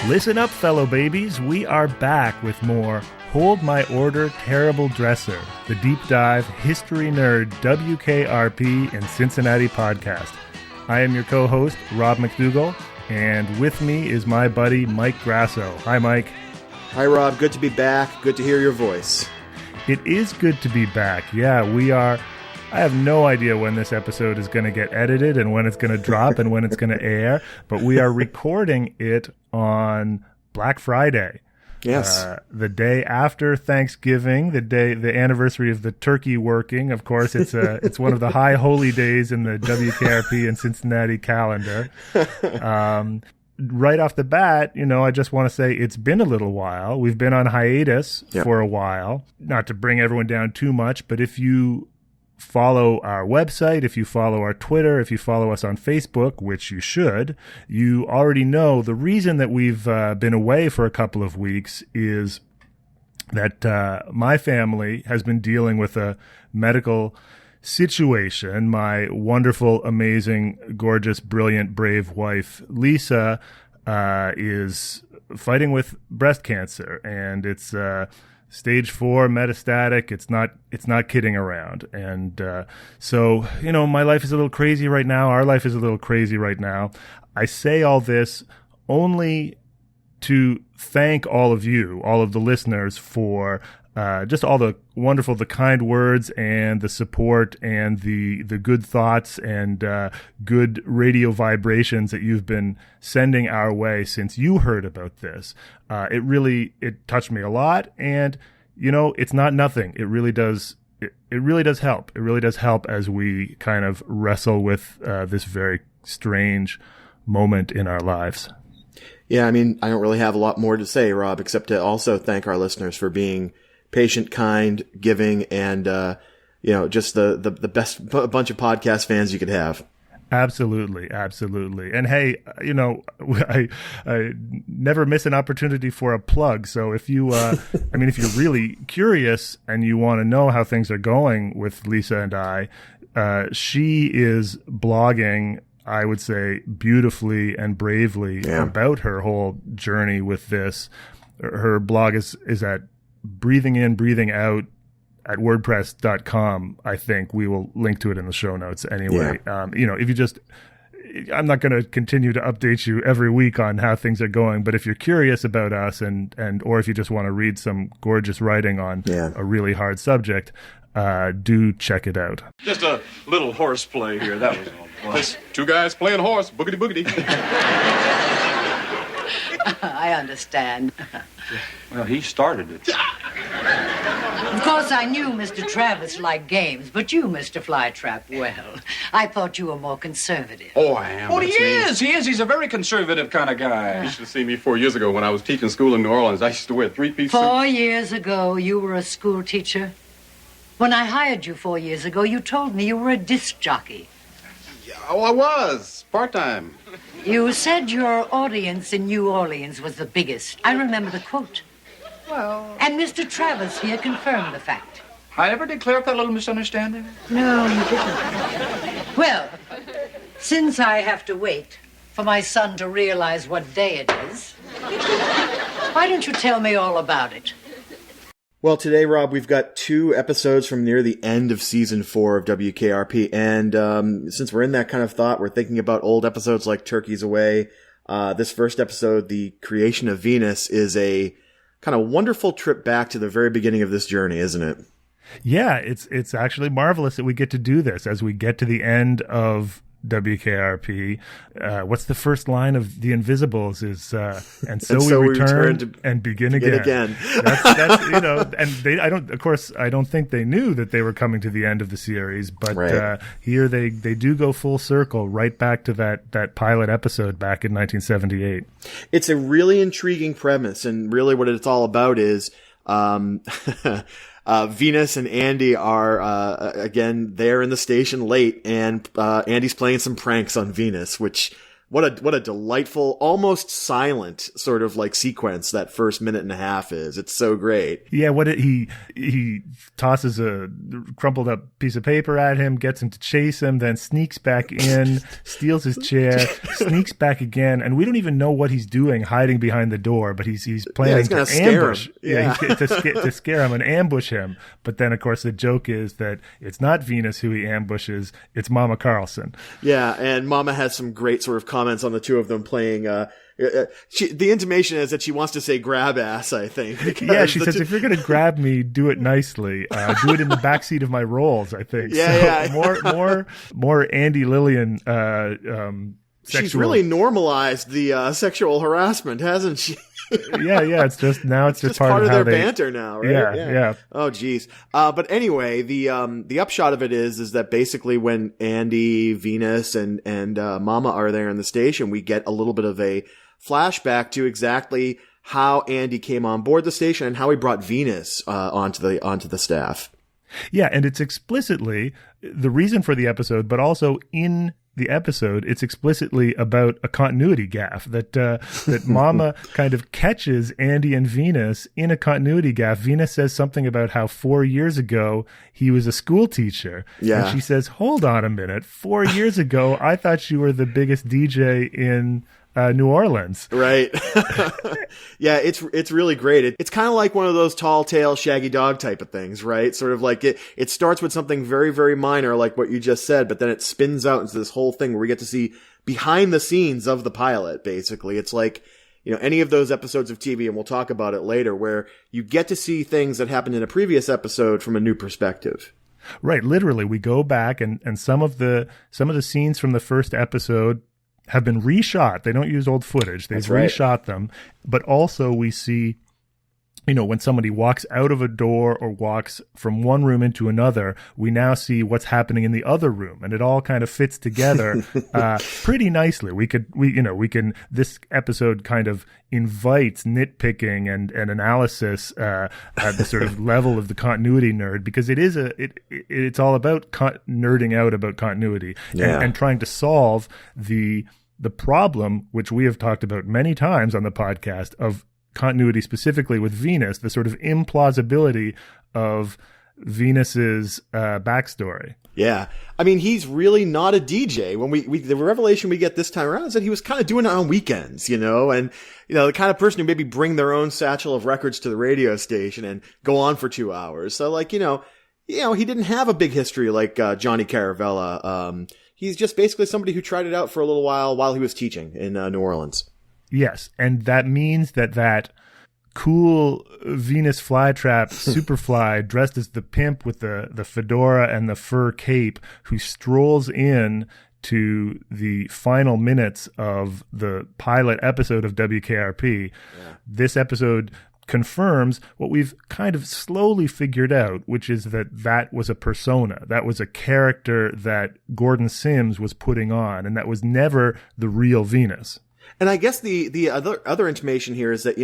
Listen up, fellow babies. We are back with more Hold My Order, Terrible Dresser, the deep dive history nerd WKRP in Cincinnati podcast. I am your co-host, Rob McDougall, and with me is my buddy, Mike Grasso. Hi, Mike. Hi, Rob. Good to be back. Good to hear your voice. It is good to be back. Yeah, we are. I have no idea when this episode is going to get edited and when it's going to drop and when it's going to air, but we are recording it on Black Friday. Yes. The day after Thanksgiving, the anniversary of the turkey working. Of course, it's one of the high holy days in the WKRP and Cincinnati calendar. Right off the bat, I just want to say it's been a little while. We've been on hiatus for a while. Not to bring everyone down too much, but if you follow our website, if you follow our Twitter, if you follow us on Facebook, which you should, you already know the reason that we've been away for a couple of weeks is that my family has been dealing with a medical situation. My wonderful, amazing, gorgeous, brilliant, brave wife, Lisa, is fighting with breast cancer, and it's Stage 4 metastatic. It's not kidding around. And so, my life is a little crazy right now. Our life is a little crazy right now. I say all this only to thank all of you, all of the listeners, for just all the wonderful, the kind words and the support and the good thoughts and good radio vibrations that you've been sending our way since you heard about this. It touched me a lot, and it's not nothing. It really does. It really does help. It really does help as we kind of wrestle with this very strange moment in our lives. Yeah, I don't really have a lot more to say, Rob, except to also thank our listeners for being patient, kind, giving, and just the best bunch of podcast fans you could have. Absolutely. And hey, I never miss an opportunity for a plug. So if you, if you're really curious and you want to know how things are going with Lisa and I, she is blogging, I would say, beautifully and bravely about her whole journey with this. Her blog is at breathing in, breathing out at WordPress.com. I think we will link to it in the show notes anyway. If you just, I'm not going to continue to update you every week on how things are going, but if you're curious about us or if you just want to read some gorgeous writing on a really hard subject, do check it out. Just a little horseplay here. That was all. Just two guys playing horse, boogity boogity. I understand. Well, he started it. Of course, I knew Mr. Travis liked games, but you, Mr. Flytrap, well, I thought you were more conservative. Oh, I am. Oh, he is. He's a very conservative kind of guy. You should have seen me 4 years ago when I was teaching school in New Orleans. I used to wear three-piece suits. 4 years ago, you were a school teacher? When I hired you 4 years ago, you told me you were a disc jockey. Yeah, well, I was. Part-time. You said your audience in New Orleans was the biggest. I remember the quote. Well... And Mr. Travis here confirmed the fact. I ever did clear up that little misunderstanding? No, you didn't. Well, since I have to wait for my son to realize what day it is, why don't you tell me all about it? Well, today, Rob, we've got 2 episodes from near the end of Season 4 of WKRP, and since we're in that kind of thought, we're thinking about old episodes like Turkeys Away. This first episode, The Creation of Venus, is a kind of wonderful trip back to the very beginning of this journey, isn't it? Yeah, it's actually marvelous that we get to do this as we get to the end of WKRP. What's the first line of The Invisibles is, and so we return and begin again. That's and I don't think they knew that they were coming to the end of the series, but here they do go full circle right back to that pilot episode back in 1978. It's a really intriguing premise, and really what it's all about is, Venus and Andy are, again, there in the station late, and Andy's playing some pranks on Venus, which What a delightful, almost silent sort of like sequence that first minute and a half is. It's so great. Yeah, he tosses a crumpled up piece of paper at him, gets him to chase him, then sneaks back in, steals his chair, sneaks back again, and we don't even know what he's doing hiding behind the door, but he's planning to ambush. To scare him and ambush him. But then of course the joke is that it's not Venus who he ambushes, it's Mama Carlson. Yeah, and Mama has some great sort of comments on the two of them playing. The intimation is that she wants to say grab ass, I think. Yeah, she says, if you're going to grab me, do it nicely. Do it in the backseat of my Rolls, I think. Yeah, so more Andy Lillian She's really normalized the sexual harassment, hasn't she? yeah. It's just part of their banter now, right? Yeah. Oh, geez. But anyway, the upshot of it is that basically when Andy, Venus, and Mama are there in the station, we get a little bit of a flashback to exactly how Andy came on board the station and how he brought Venus onto the staff. Yeah, and it's explicitly the reason for the episode, but also in the episode, it's explicitly about a continuity gaffe that Mama kind of catches Andy and Venus in a continuity gaffe. Venus says something about how 4 years ago he was a school teacher. Yeah. And she says, hold on a minute. 4 years ago, I thought you were the biggest DJ in New Orleans. Right. Yeah, it's really great. It's kind of like one of those tall tale, shaggy dog type of things, right? Sort of like it starts with something very, very minor, like what you just said, but then it spins out into this whole thing where we get to see behind the scenes of the pilot, basically. It's like, any of those episodes of TV, and we'll talk about it later, where you get to see things that happened in a previous episode from a new perspective. Right. Literally, we go back and some of the scenes from the first episode have been reshot. They don't use old footage. They've reshot them. But also we see, when somebody walks out of a door or walks from one room into another, we now see what's happening in the other room. And it all kind of fits together pretty nicely. This episode kind of invites nitpicking and analysis at the sort of level of the continuity nerd, because it's all about nerding out about continuity and trying to solve the problem, which we have talked about many times on the podcast, of continuity specifically with Venus, the sort of implausibility of Venus's backstory. Yeah. I mean, he's really not a DJ. When the revelation we get this time around is that he was kind of doing it on weekends, and, the kind of person who maybe bring their own satchel of records to the radio station and go on for 2 hours. So like, he didn't have a big history like Johnny Caravella. He's just basically somebody who tried it out for a little while he was teaching in New Orleans. Yes, and that means that cool Venus flytrap Superfly dressed as the pimp with the fedora and the fur cape, who strolls in to the final minutes of the pilot episode of WKRP. Yeah. This episode confirms what we've kind of slowly figured out, which is that was a persona. That was a character that Gordon Sims was putting on, and that was never the real Venus. And I guess the other intimation here is that,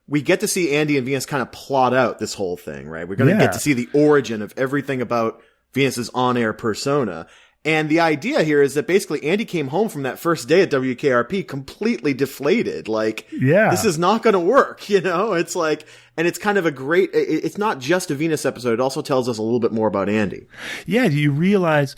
we get to see Andy and Venus kind of plot out this whole thing, right? We're going to get to see the origin of everything about Venus's on-air persona. And the idea here is that basically Andy came home from that first day at WKRP completely deflated. Like, this is not going to work, It's like, and it's kind of it's not just a Venus episode. It also tells us a little bit more about Andy. Yeah. Do you realize,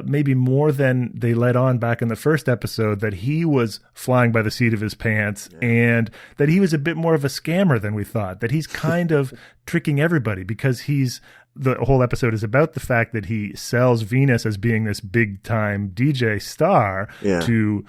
maybe more than they let on back in the first episode, that he was flying by the seat of his pants and that he was a bit more of a scammer than we thought, that he's kind of tricking everybody because the whole episode is about the fact that he sells Venus as being this big time DJ star to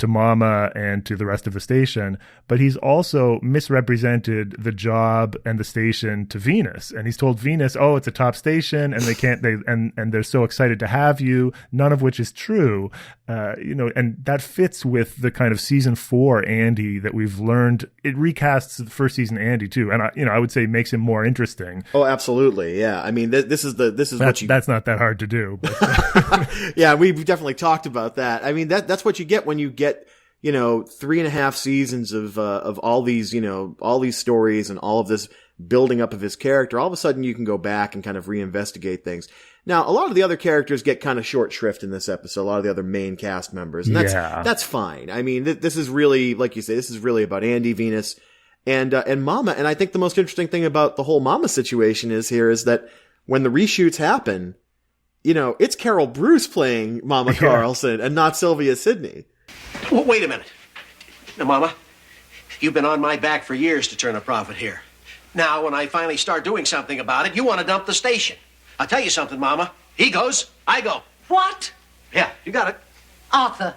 Mama and to the rest of the station, but he's also misrepresented the job and the station to Venus. And he's told Venus, oh, it's a top station and they're so excited to have you, none of which is true. And that fits with the kind of season 4 Andy that we've learned. It recasts the first season Andy too. And I would say makes him more interesting. Oh, absolutely. Yeah. I mean, that's not that hard to do. But, yeah, we've definitely talked about that. I mean, that's what you get when you get, 3.5 seasons of all these, all these stories and all of this building up of his character, all of a sudden you can go back and kind of reinvestigate things. Now, a lot of the other characters get kind of short shrift in this episode, a lot of the other main cast members, and that's fine. I mean, this is really, like you say, this is really about Andy, Venus, and Mama. And I think the most interesting thing about the whole Mama situation is that when the reshoots happen, you know, it's Carol Bruce playing Mama Carlson and not Sylvia Sidney. Well, wait a minute. Now, Mama, you've been on my back for years to turn a profit here. Now, when I finally start doing something about it, you want to dump the station. I'll tell you something, Mama. He goes, I go. What? Yeah, you got it. Arthur,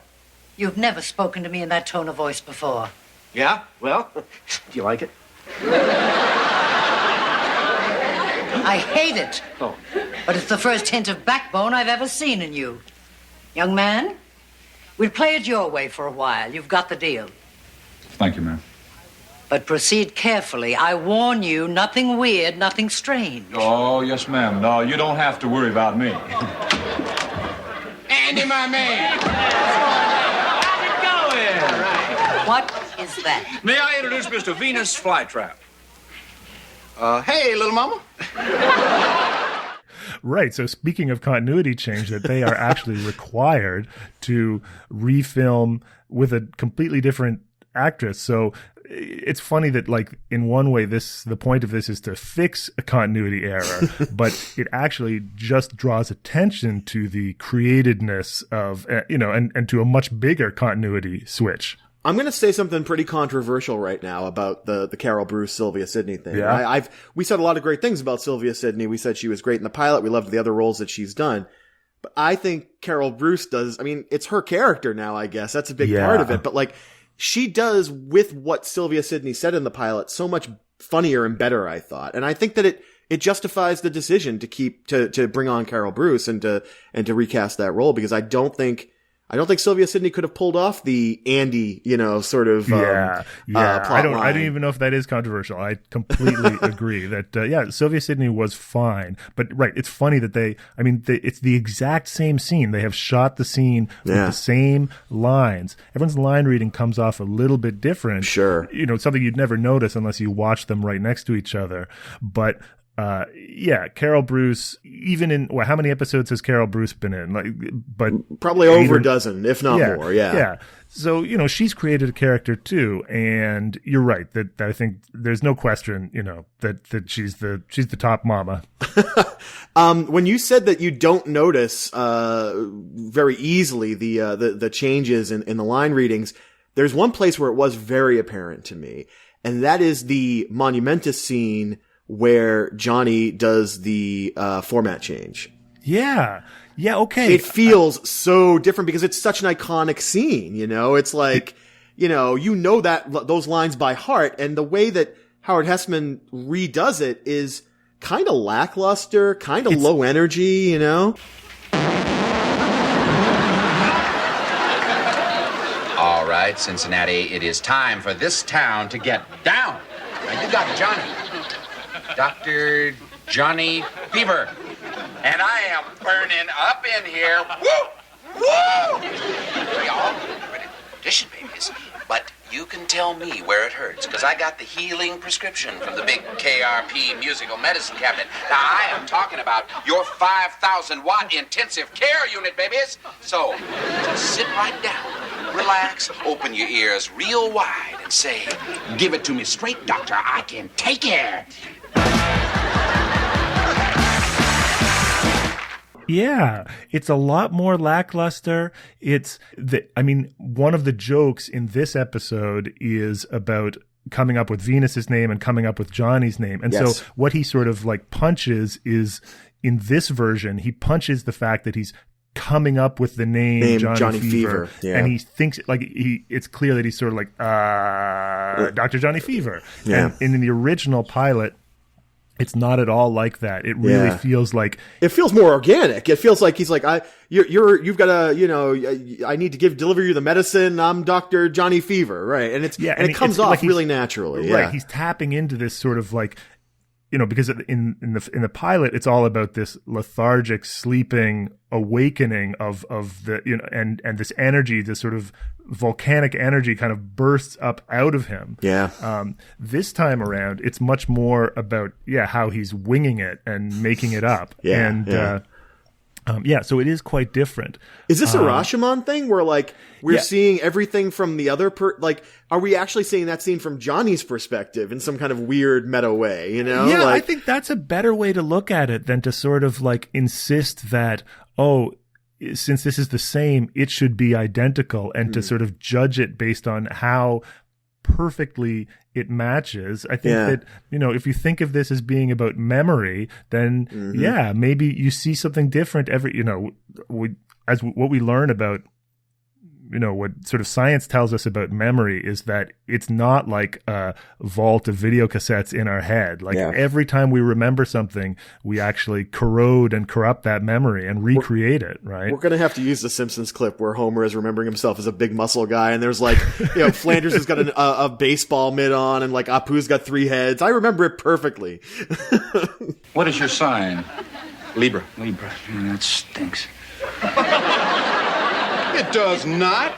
you've never spoken to me in that tone of voice before. Yeah? Well, do you like it? I hate it. Oh. But it's the first hint of backbone I've ever seen in you. Young man, we'll play it your way for a while. You've got the deal. Thank you, ma'am. But proceed carefully. I warn you, nothing weird, nothing strange. Oh, yes, ma'am. No, you don't have to worry about me. Andy, my man. How's it going? All right. What is that? May I introduce Mr. Venus Flytrap? Hey, little mama. Right. So speaking of continuity change, that they are actually required to refilm with a completely different actress. So it's funny that, like, in one way, the point of this is to fix a continuity error, but it actually just draws attention to the createdness of, and to a much bigger continuity switch. I'm going to say something pretty controversial right now about the Carol Bruce, Sylvia Sidney thing. Yeah. We said a lot of great things about Sylvia Sidney. We said she was great in the pilot. We loved the other roles that she's done. But I think Carol Bruce it's her character now, I guess. That's a big part of it. But, like, she does with what Sylvia Sidney said in the pilot so much funnier and better, I thought. And I think that it justifies the decision to bring on Carol Bruce and to recast that role, because I don't think Sylvia Sidney could have pulled off the Andy, sort of plot I don't line. even know if that is controversial. I completely agree that Sylvia Sidney was fine, but right, it's funny that it's the exact same scene. They have shot the scene with the same lines. Everyone's line reading comes off a little bit different. Sure, something you'd never notice unless you watch them right next to each other. But Carol Bruce, even in how many episodes has Carol Bruce been in? But probably over a dozen, if not more. Yeah. So, she's created a character too, and you're right that I think there's no question, that she's the top mama. When you said that you don't notice very easily the changes in the line readings, there's one place where it was very apparent to me, and that is the monumentous scene where Johnny does the format change. Yeah, okay. It feels so different because it's such an iconic scene, It's like, that those lines by heart, and the way that Howard Hessman redoes it is kind of lackluster, kind of low energy, All right, Cincinnati, it is time for this town to get down. Now, you got Johnny. Dr. Johnny Fever. And I am burning up in here. Woo! Woo! We all ready for audition, babies. But you can tell me where it hurts, because I got the healing prescription from the big KRP musical medicine cabinet. Now, I am talking about your 5,000-watt intensive care unit, babies. So, just sit right down, relax, open your ears real wide, and say, give it to me straight, doctor. I can take it. Yeah, it's a lot more lackluster. One of the jokes in this episode is about coming up with Venus's name and coming up with Johnny's name. And so what he sort of like punches is, in this version, he punches the fact that he's coming up with the name Johnny Fever. Yeah. And he thinks it's clear that he's sort of like, Dr. Johnny Fever. Yeah. And in the original pilot, it's not at all like that. It really feels like, it feels more organic. It feels like he's like, you've got to, I need to deliver you the medicine. I'm Dr. Johnny Fever. Right. And it comes off like really naturally. Right. He's tapping into this sort of like because in the pilot, it's all about this lethargic, sleeping awakening of the, and this energy, this sort of volcanic energy kind of bursts up out of him. Yeah. This time around, it's much more about, how he's winging it and making it up. Yeah. And, so it is quite different. Is this a Rashomon thing where like we're seeing everything from the other are we actually seeing that scene from Johnny's perspective in some kind of weird meta way, Yeah, I think that's a better way to look at it than to sort of like insist that, since this is the same, it should be identical, and to sort of judge it based on how perfectly it matches. I think that, if you think of this as being about memory, then maybe you see something different every, what we learn about, what sort of science tells us about memory is that it's not like a vault of video cassettes in our head. Like every time we remember something, we actually corrode and corrupt that memory and recreate it, right? We're going to have to use the Simpsons clip where Homer is remembering himself as a big muscle guy, and there's like, Flanders has got a baseball mitt on, and like Apu's got 3 heads. I remember it perfectly. What is your sign? Libra. Libra. That stinks. It does not.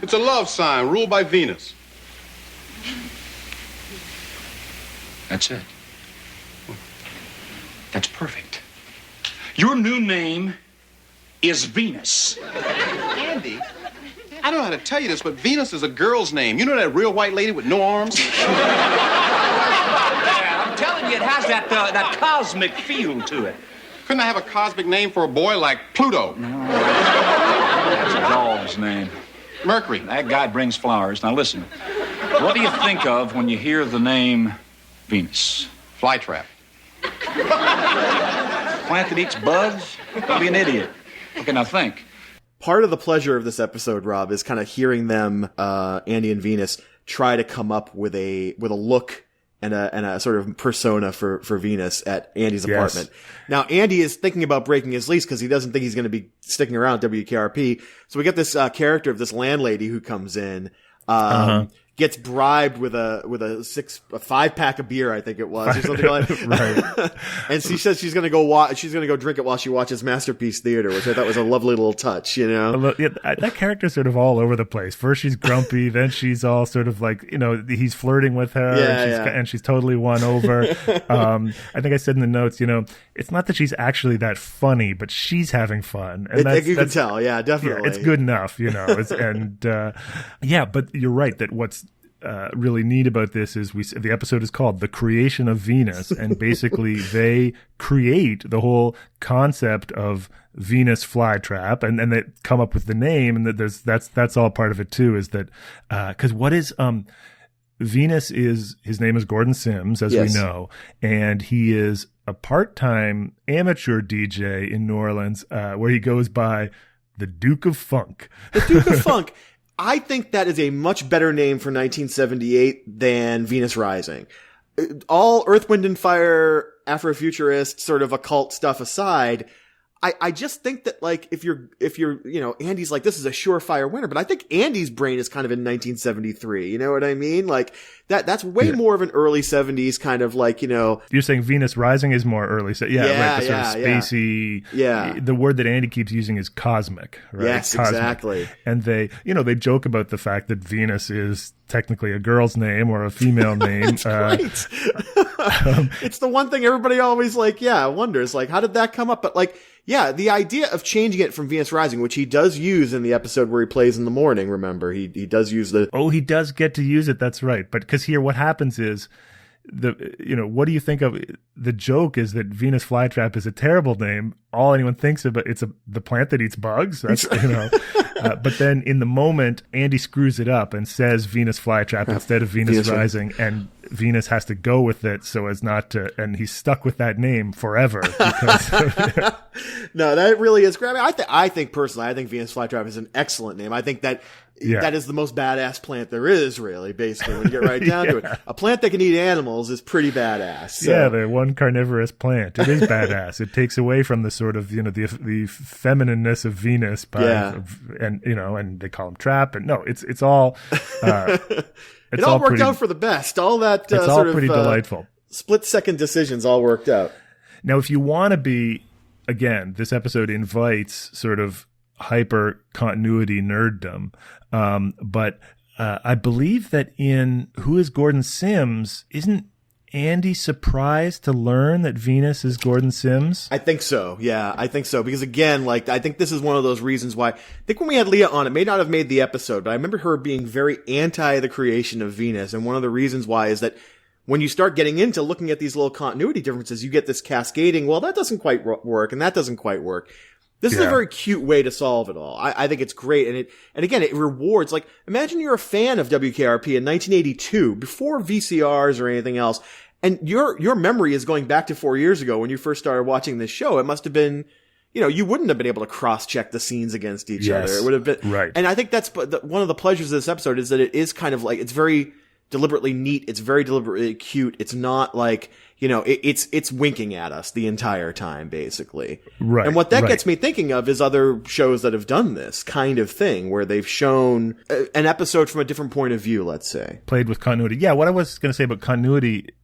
It's a love sign ruled by Venus. That's it. That's perfect. Your new name is Venus. Andy, I don't know how to tell you this, but Venus is a girl's name. You know that real white lady with no arms? Yeah, I'm telling you, it has that cosmic feel to it. Couldn't I have a cosmic name for a boy like Pluto? No. That's a dog's name. Mercury. That guy brings flowers. Now listen, what do you think of when you hear the name Venus? Flytrap. Plant that eats bugs? Don't be an idiot. Okay, now think. Part of the pleasure of this episode, Rob, is kind of hearing them, Andy and Venus, try to come up with a look and a sort of persona for Venus at Andy's apartment. Now, Andy is thinking about breaking his lease because he doesn't think he's going to be sticking around at WKRP. So we get this character of this landlady who comes in, gets bribed with a 5-pack of beer, I think it was, or something like that. Right. And she says she's going to go drink it while she watches Masterpiece Theater, which I thought was a lovely little touch, That character's sort of all over the place. First she's grumpy, then she's all sort of like, he's flirting with her, and she's totally won over. I think I said in the notes, it's not that she's actually that funny, but she's having fun. And you can tell, definitely. Yeah, it's good enough, but you're right that what's really neat about this is the episode is called The Creation of Venus, and basically they create the whole concept of Venus flytrap, and they come up with the name, and that's all part of it too, is that because what is Venus is, his name is Gordon Sims, as we know, and he is a part-time amateur DJ in New Orleans, where he goes by the Duke of Funk. The Duke of Funk. I think that is a much better name for 1978 than Venus Rising. All Earth, Wind, and Fire, Afrofuturist, sort of occult stuff aside, I just think that, like, if you're, Andy's like, this is a surefire winner, but I think Andy's brain is kind of in 1973. You know what I mean? Like, that's way more of an early 70s kind of like, You're saying Venus Rising is more early. Right. The sort of spacey. Yeah. The word that Andy keeps using is cosmic, right? Yes, cosmic. exactly. And they joke about the fact that Venus is technically a girl's name or a female name. That's right. It's the one thing everybody always wonders, like, how did that come up? But like, the idea of changing it from Venus Rising, which he does use in the episode where he plays in the morning, remember? He does use the... Oh, he does get to use it, that's right. But because here what happens is, what do you think of... The joke is that Venus flytrap is a terrible name. All anyone thinks about, it's the plant that eats bugs. That's, but then in the moment, Andy screws it up and says Venus flytrap instead of Venus Rising, and Venus has to go with it so as not to, and he's stuck with that name forever. No, that really is great. I think personally, Venus flytrap is an excellent name. I think that that is the most badass plant there is, really, basically, when you get right down to it. A plant that can eat animals is pretty badass. So. Yeah, the one carnivorous plant. It is badass. It takes away from the sort of, the feminineness of Venus and they call him trap. And no, it's all, it all worked out for the best. All that, it's all pretty delightful. split-second decisions all worked out. Now, if you want to be, again, this episode invites sort of hyper continuity nerddom, but I believe that in Who is Gordon Sims, isn't Andy surprised to learn that Venus is Gordon Sims? I think so. Yeah, I think so. Because again, like, I think this is one of those reasons why, I think when we had Leah on, it may not have made the episode, but I remember her being very anti the creation of Venus. And one of the reasons why is that when you start getting into looking at these little continuity differences, you get this cascading, well, that doesn't quite work, and that doesn't quite work. This is a very cute way to solve it all. I think it's great. And again, it rewards, like, imagine you're a fan of WKRP in 1982, before VCRs or anything else, and your memory is going back to 4 years ago when you first started watching this show. It must have been, you wouldn't have been able to cross-check the scenes against each other. It would have been, right. And I think that's one of the pleasures of this episode is that it is kind of like, it's very deliberately neat. It's very deliberately cute. It's not like, it's winking at us the entire time, basically. Right. And what that gets me thinking of is other shows that have done this kind of thing, where they've shown an episode from a different point of view, let's say. Played with continuity. Yeah, what I was going to say about continuity,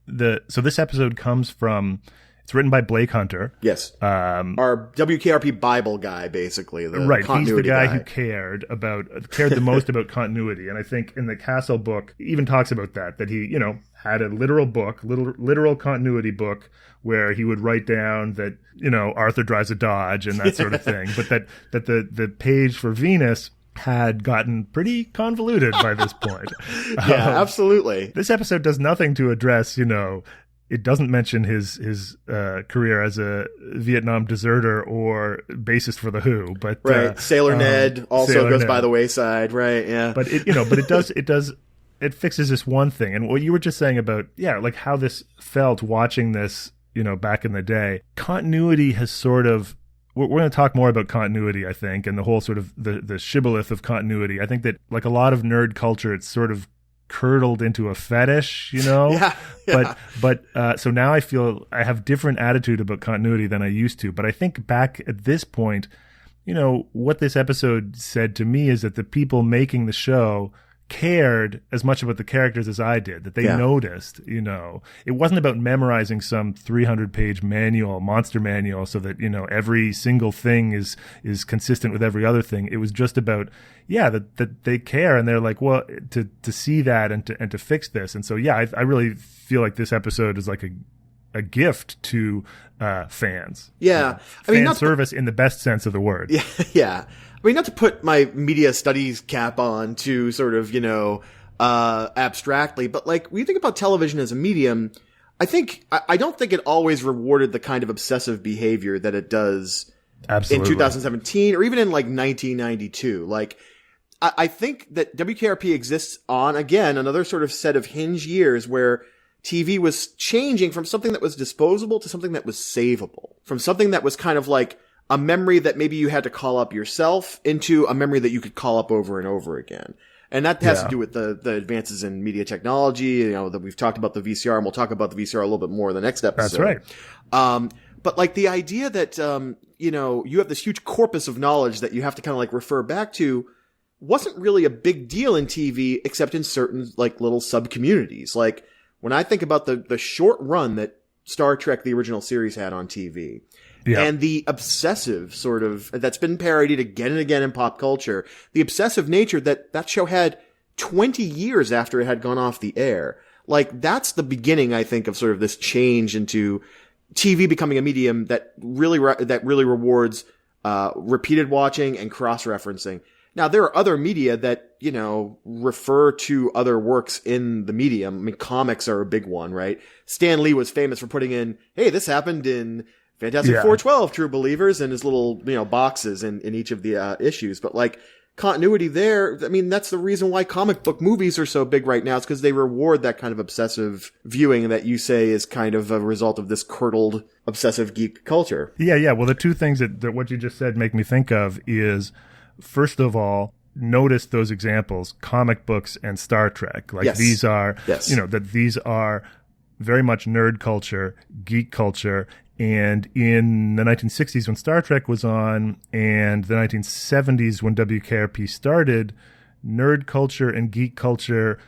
so this episode comes from, it's written by Blake Hunter. Yes. Our WKRP Bible guy, basically. Right. He's the guy who cared the most about continuity. And I think in the Castle book, he even talks about that he, had a literal continuity book where he would write down that, Arthur drives a Dodge and that sort of thing. But that the page for Venus had gotten pretty convoluted by this point. Yeah, absolutely. This episode does nothing to address, it doesn't mention his career as a Vietnam deserter or bassist for the Who, but right. Sailor Ned also goes by the wayside, right? Yeah, but it fixes this one thing. And what you were just saying about like how this felt watching this, back in the day. Continuity has sort of. We're going to talk more about continuity, I think, and the whole sort of the shibboleth of continuity. I think that, like a lot of nerd culture, it's sort of curdled into a fetish, Yeah. But so now I feel I have different attitude about continuity than I used to. But I think back at this point, what this episode said to me is that the people making the show cared as much about the characters as I did, that they noticed, it wasn't about memorizing some 300-page monster manual so that, every single thing is consistent with every other thing. It was just about, that they care, and they're like, well, to see that and to fix this. And so, I really feel like this episode is like a gift to fans. Yeah. Fan service in the best sense of the word. Yeah. Yeah. I mean, not to put my media studies cap on to sort of, abstractly, but like, when you think about television as a medium, I don't think it always rewarded the kind of obsessive behavior that it does Absolutely. in 2017 or even in like 1992. Like, I think that WKRP exists on, again, another sort of set of hinge years where TV was changing from something that was disposable to something that was savable, from something that was kind of like a memory that maybe you had to call up yourself into a memory that you could call up over and over again. And that has to do with the advances in media technology, that we've talked about the VCR, and we'll talk about the VCR a little bit more in the next episode. That's right. But like the idea that, you have this huge corpus of knowledge that you have to kind of like refer back to wasn't really a big deal in TV, except in certain like little sub communities. Like when I think about the short run that Star Trek, the original series, had on TV, and the obsessive sort of, that's been parodied again and again in pop culture, the obsessive nature that show had 20 years after it had gone off the air. Like, that's the beginning, I think, of sort of this change into TV becoming a medium that really rewards, repeated watching and cross-referencing. Now, there are other media that, refer to other works in the medium. I mean, comics are a big one, right? Stan Lee was famous for putting in, hey, this happened in Fantastic 412, True Believers, and his little, boxes in each of the issues. But like, continuity there, I mean, that's the reason why comic book movies are so big right now. It's because they reward that kind of obsessive viewing that you say is kind of a result of this curdled obsessive geek culture. Yeah. Well, the two things that what you just said make me think of is, first of all, notice those examples, comic books and Star Trek. Like these are, that these are very much nerd culture, geek culture. And in the 1960s when Star Trek was on, and the 1970s when WKRP started, nerd culture and geek culture,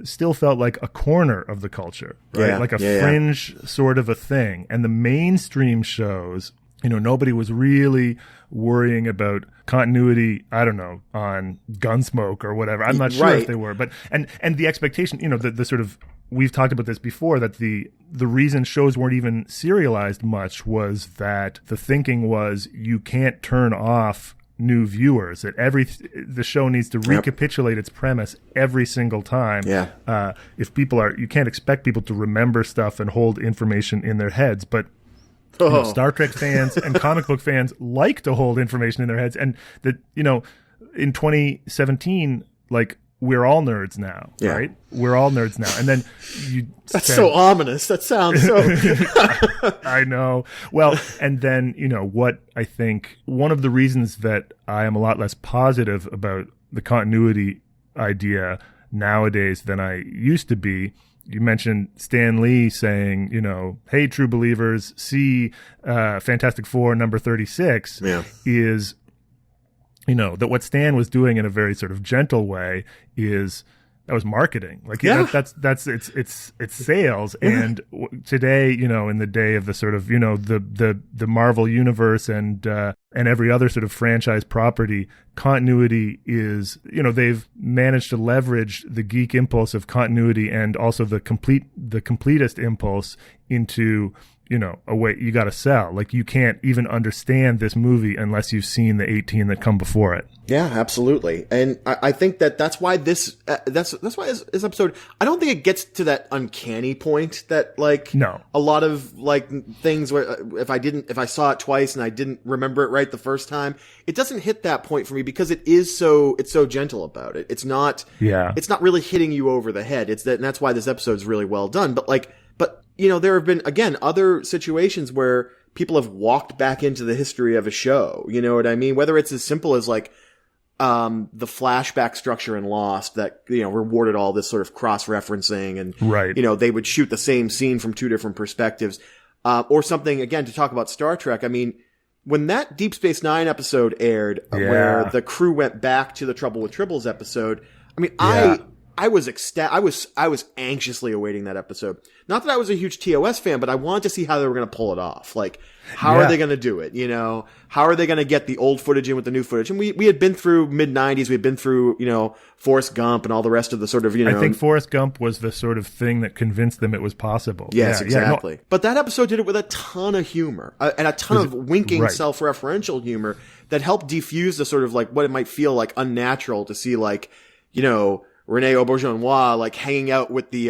still felt like a corner of the culture, right? Like a fringe sort of a thing. And the mainstream shows, nobody was really worrying about continuity, I don't know, on Gunsmoke or whatever. I'm not sure if they were, but, and the expectation, the sort of, we've talked about this before, that the reason shows weren't even serialized much was that the thinking was you can't turn off new viewers, that the show needs to recapitulate its premise every single time. If you can't expect people to remember stuff and hold information in their heads, but Star Trek fans and comic book fans like to hold information in their heads, and that in 2017, like, we're all nerds now, right? We're all nerds now. And then That's so ominous. That sounds so... I know. Well, and then, what I think, one of the reasons that I am a lot less positive about the continuity idea nowadays than I used to be, you mentioned Stan Lee saying, hey, true believers, see Fantastic Four number 36 is... that what Stan was doing in a very sort of gentle way that was marketing. Like, it's sales. And today, in the day of the sort of, the Marvel universe and every other sort of franchise property, continuity is, they've managed to leverage the geek impulse of continuity and also the completist impulse into, a way you got to sell. Like, you can't even understand this movie unless you've seen the 18 that come before it. Yeah, absolutely. And I think that's why this episode, I don't think it gets to that uncanny point that, like, a lot of, like, things where if I saw it twice and I didn't remember it right the first time, it doesn't hit that point for me because it's so gentle about it. It's not really hitting you over the head. And that's why this episode is really well done. But there have been, again, other situations where people have walked back into the history of a show. You know what I mean? Whether it's as simple as, like, the flashback structure in Lost that, rewarded all this sort of cross-referencing and, they would shoot the same scene from two different perspectives. Or something, again, to talk about Star Trek. I mean, when that Deep Space Nine episode aired, where the crew went back to the Trouble with Tribbles episode, I mean, I was I was anxiously awaiting that episode. Not that I was a huge TOS fan, but I wanted to see how they were going to pull it off. Like, how are they going to do it? How are they going to get the old footage in with the new footage? And we had been through mid-90s. We had been through, Forrest Gump and all the rest of the sort of, I think Forrest Gump was the sort of thing that convinced them it was possible. Yes, exactly. But that episode did it with a ton of humor and a ton of winking self-referential humor that helped defuse the sort of, like, what it might feel like unnatural to see, like, Rene Auberjonois, like, hanging out with the,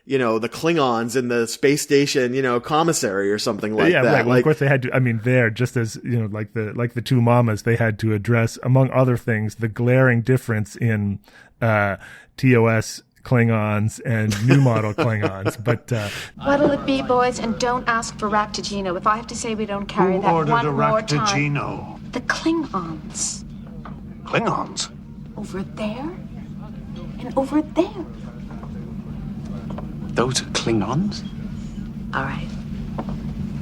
the Klingons in the space station, commissary or something like that. Right. Well, of course they had to, there, just as, like the two mamas, they had to address, among other things, the glaring difference in, TOS Klingons and new model Klingons. But, what'll it be, boys? And don't ask for Ractigino. If I have to say we don't carry that one more time. The Klingons. Klingons? Over there? And over there. Those are Klingons? All right.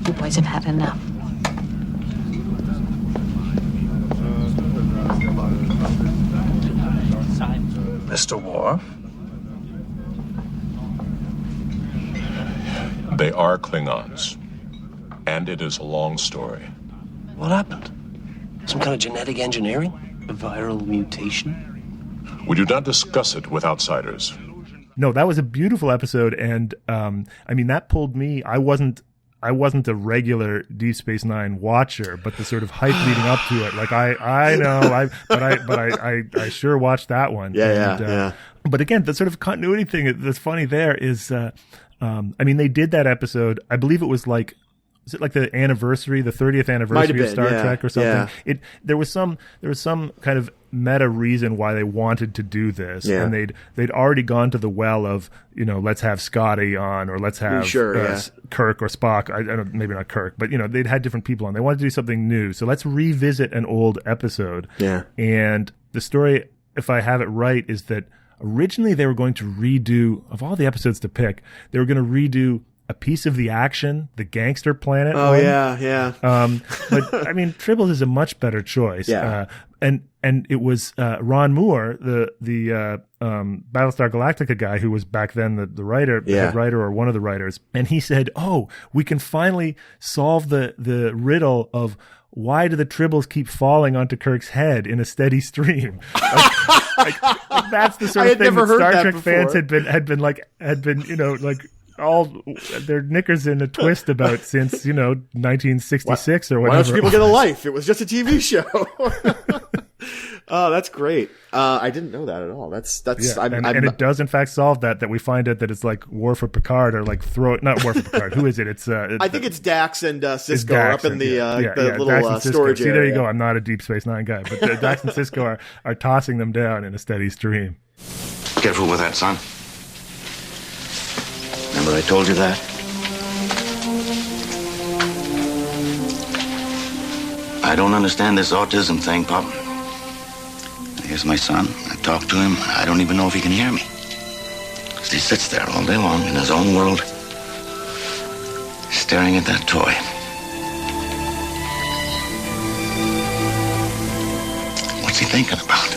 You boys have had enough. Mr. Worf? They are Klingons. And it is a long story. What happened? Some kind of genetic engineering? A viral mutation? We do not discuss it with outsiders. No, that was a beautiful episode, and that pulled me. I wasn't a regular Deep Space Nine watcher, but the sort of hype leading up to it, like I know, I sure watched that one. Yeah. But again, the sort of continuity thing that's funny there is, they did that episode. I believe it was like. Is it like the anniversary, the 30th anniversary of Star Trek or something? Yeah. There was some kind of meta reason why they wanted to do this, and they'd already gone to the well of, let's have Scotty on, or let's have Kirk or Spock. I don't, maybe not Kirk, but they'd had different people on. They wanted to do something new, so let's revisit an old episode. Yeah, and the story, if I have it right, is that originally they were going to redo, of all the episodes to pick, they were going to redo a piece of the action, the Gangster Planet. Oh, one. yeah. But I mean, Tribbles is a much better choice. Yeah. And it was Ron Moore, the Battlestar Galactica guy, who was back then the writer, the head writer or one of the writers, and he said, "Oh, we can finally solve the riddle of why do the Tribbles keep falling onto Kirk's head in a steady stream." Like that's the sort of thing that Star Trek fans had been all their knickers in a twist about since 1966 or whatever. Why don't people get a life? It was just a TV show. Oh, that's great. I didn't know that at all. That's and it does in fact solve that we find out that it's like Worf or Picard or like not Worf or Picard. Who is it? It's I think it's Dax and Cisco up in the little storage area. See, there you go. I'm not a Deep Space Nine guy, but Dax and Cisco are tossing them down in a steady stream. Careful with that, son. Remember I told you that? I don't understand this autism thing, Pop. Here's my son. I talk to him. I don't even know if he can hear me. Because he sits there all day long in his own world, staring at that toy. What's he thinking about?